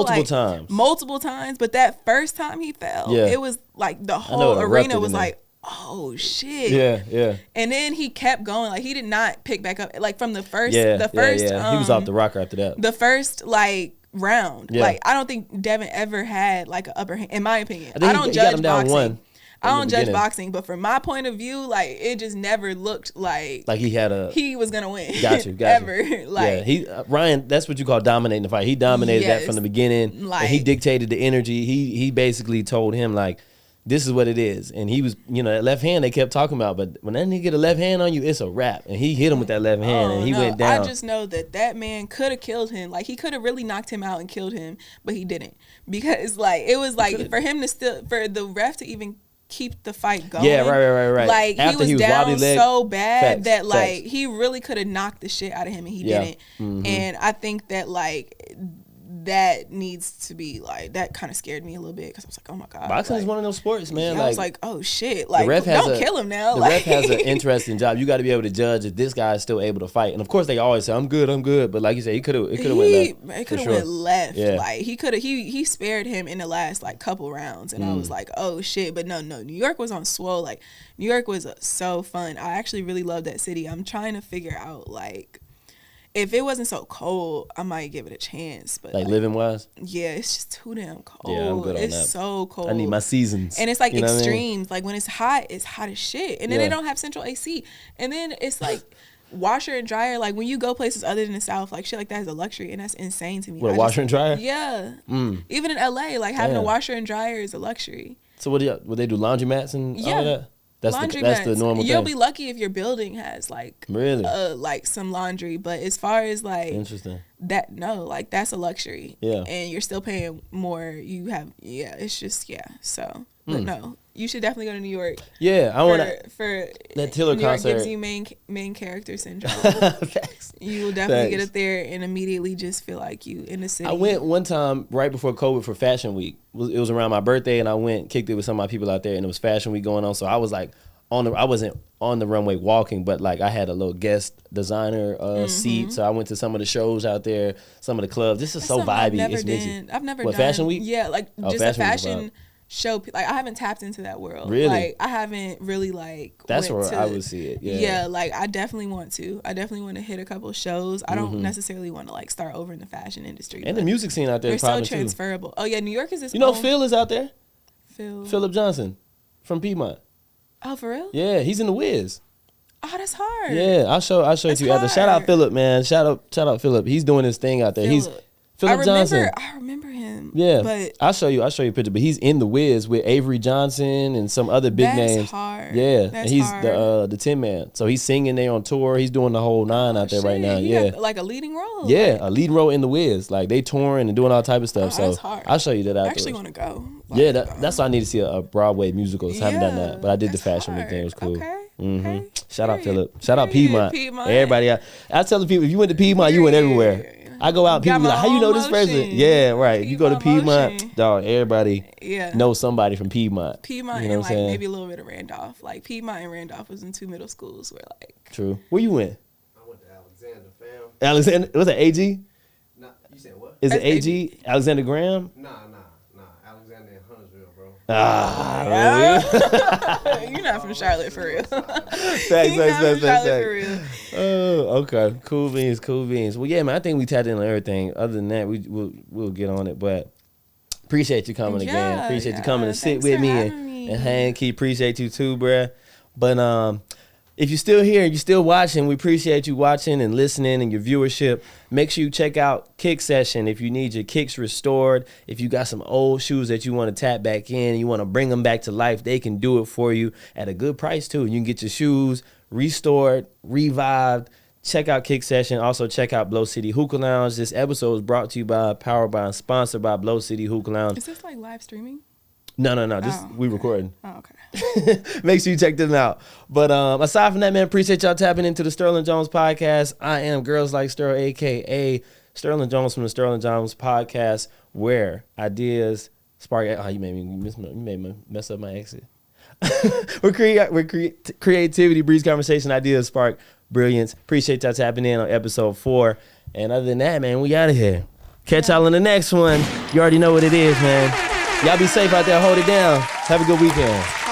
multiple times. But that first time he fell, it was like the whole arena was like, oh shit. Yeah. And then he kept going. Like he did not pick back up. Like from the first he was off the rocker after that. The first like round. Yeah. Like I don't think Devin ever had like an upper hand, in my opinion. I don't judge boxing. I don't judge boxing, but from my point of view, like it just never looked like he was gonna win. Got you. Ever. Like Ryan, that's what you call dominating the fight. He dominated that from the beginning. Like, and he dictated the energy. He basically told him like, this is what it is. And he was, that left hand they kept talking about, but when that nigga get a left hand on you, it's a wrap. And he hit him with that left hand and he went down. I just know that man could have killed him. Like he could have really knocked him out and killed him, but he didn't. Because like it was like for him to for the ref to even keep the fight going. Yeah, right. Like he was down so bad that like he really could have knocked the shit out of him and he didn't. Mm-hmm. And I think that like that needs to be like, that kind of scared me a little bit because I was like, oh my god, boxing is one of those sports, man. I was like, oh shit, like don't kill him now. The ref has an interesting job. You got to be able to judge if this guy is still able to fight. And of course, they always say, I'm good. But like you said, it could have went left. It could have went left. Yeah. Like he spared him in the last like couple rounds, and I was like, oh shit. But no, New York was on swole. Like New York was so fun. I actually really love that city. I'm trying to figure out like, if it wasn't so cold, I might give it a chance. But like living wise? Yeah, it's just too damn cold. Yeah, I'm good on that. It's so cold. I need my seasons. And it's like extremes. Like when it's hot as shit. And then they don't have central AC. And then it's like washer and dryer. Like when you go places other than the South, like shit like that is a luxury. And that's insane to me. What, a washer and dryer? Yeah. Even in LA, like having a washer and dryer is a luxury. So would they do laundromats and all of that? That's the normal thing. You'll be lucky if your building has like like some laundry, but as far as like interesting that, no, like that's a luxury. Yeah, and you're still paying more. You have it's just So, but no, you should definitely go to New York. Yeah, I want for that Tiller New York concert. Gives you main character syndrome. You will definitely get up there and immediately just feel like you in the city. I went one time right before COVID for Fashion Week. It was around my birthday, and I went kicked it with some of my people out there, and it was Fashion Week going on. So I was like I wasn't on the runway walking, but like I had a little guest designer seat. So I went to some of the shows out there, some of the clubs. This is so vibey. I've never done Fashion Week. Yeah, like just a fashion show. Like I haven't tapped into that world. Really? Like I haven't really like. That's where I would see it. Yeah, like I definitely want to. I definitely want to hit a couple shows. I don't necessarily want to like start over in the fashion industry. And the music scene out there is so transferable. Oh yeah, New York is this. Phil is out there. Philip Johnson from Piedmont. Oh, for real? Yeah, he's in the Wiz. Oh, that's hard. Yeah, I'll show it to you after. Shout out Philip, man. Shout out Philip. He's doing his thing out there. He's Philip Johnson. I remember him. Yeah, but I'll show you a picture. But he's in the Wiz with Avery Johnson and some other big names. That's hard. Yeah, that's and he's hard. the Tin Man. So he's singing there on tour. He's doing the whole nine out there right now. He Yeah, got, like a leading role. Yeah, like a leading role in the Wiz. Like they touring and doing all type of stuff. So that's hard. I'll show you that. I actually want to go. Yeah, that's why I need to see a Broadway musical. So I haven't done that, but I did the Fashion Week thing. It was cool. Okay. Shout out Philip. Shout out Piedmont. Everybody. I tell the people, if you went to Piedmont, you went everywhere. I go out, people be like, how you know this person? Yeah, right. You go to Piedmont, dog, everybody knows somebody from Piedmont. Piedmont and like maybe a little bit of Randolph. Like Piedmont and Randolph was in two middle schools where like. True. Where you went? I went to Alexander, fam. Alexander, was it AG? Nah, you said what? Is it AG? Alexander Graham? Nah. Alexander in Huntersville, bro. You're not from Charlotte for real. Thanks. Oh, okay. Cool beans. Well, yeah, man, I think we tapped in on everything. Other than that, we'll get on it. But appreciate you coming again. Appreciate you coming to sit with me and hang. Keep appreciate you too, bruh. But if you're still here and you're still watching, we appreciate you watching and listening and your viewership. Make sure you check out Kick Session if you need your kicks restored. If you got some old shoes that you want to tap back in, you want to bring them back to life, they can do it for you at a good price too. You can get your shoes restored, revived, Check out Kick Session. Also, check out Blow City Hookah Lounge. This episode is brought to you by, powered by, and sponsored by Blow City Hookah Lounge. Is this like live streaming? No. We recording. Oh, okay. Make sure you check them out. But aside from that, man, appreciate y'all tapping into the Sterling Jones podcast. I am Girls Like Sterl, a.k.a. Sterling Jones from the Sterling Jones podcast, where ideas spark. Oh, you made me mess up my exit. Creativity breeds conversation. Ideas spark brilliance. Appreciate y'all tapping in on episode 4. And other than that, man, we out of here. Catch y'all in the next one. You already know what it is, man. Y'all be safe out there. Hold it down. Have a good weekend.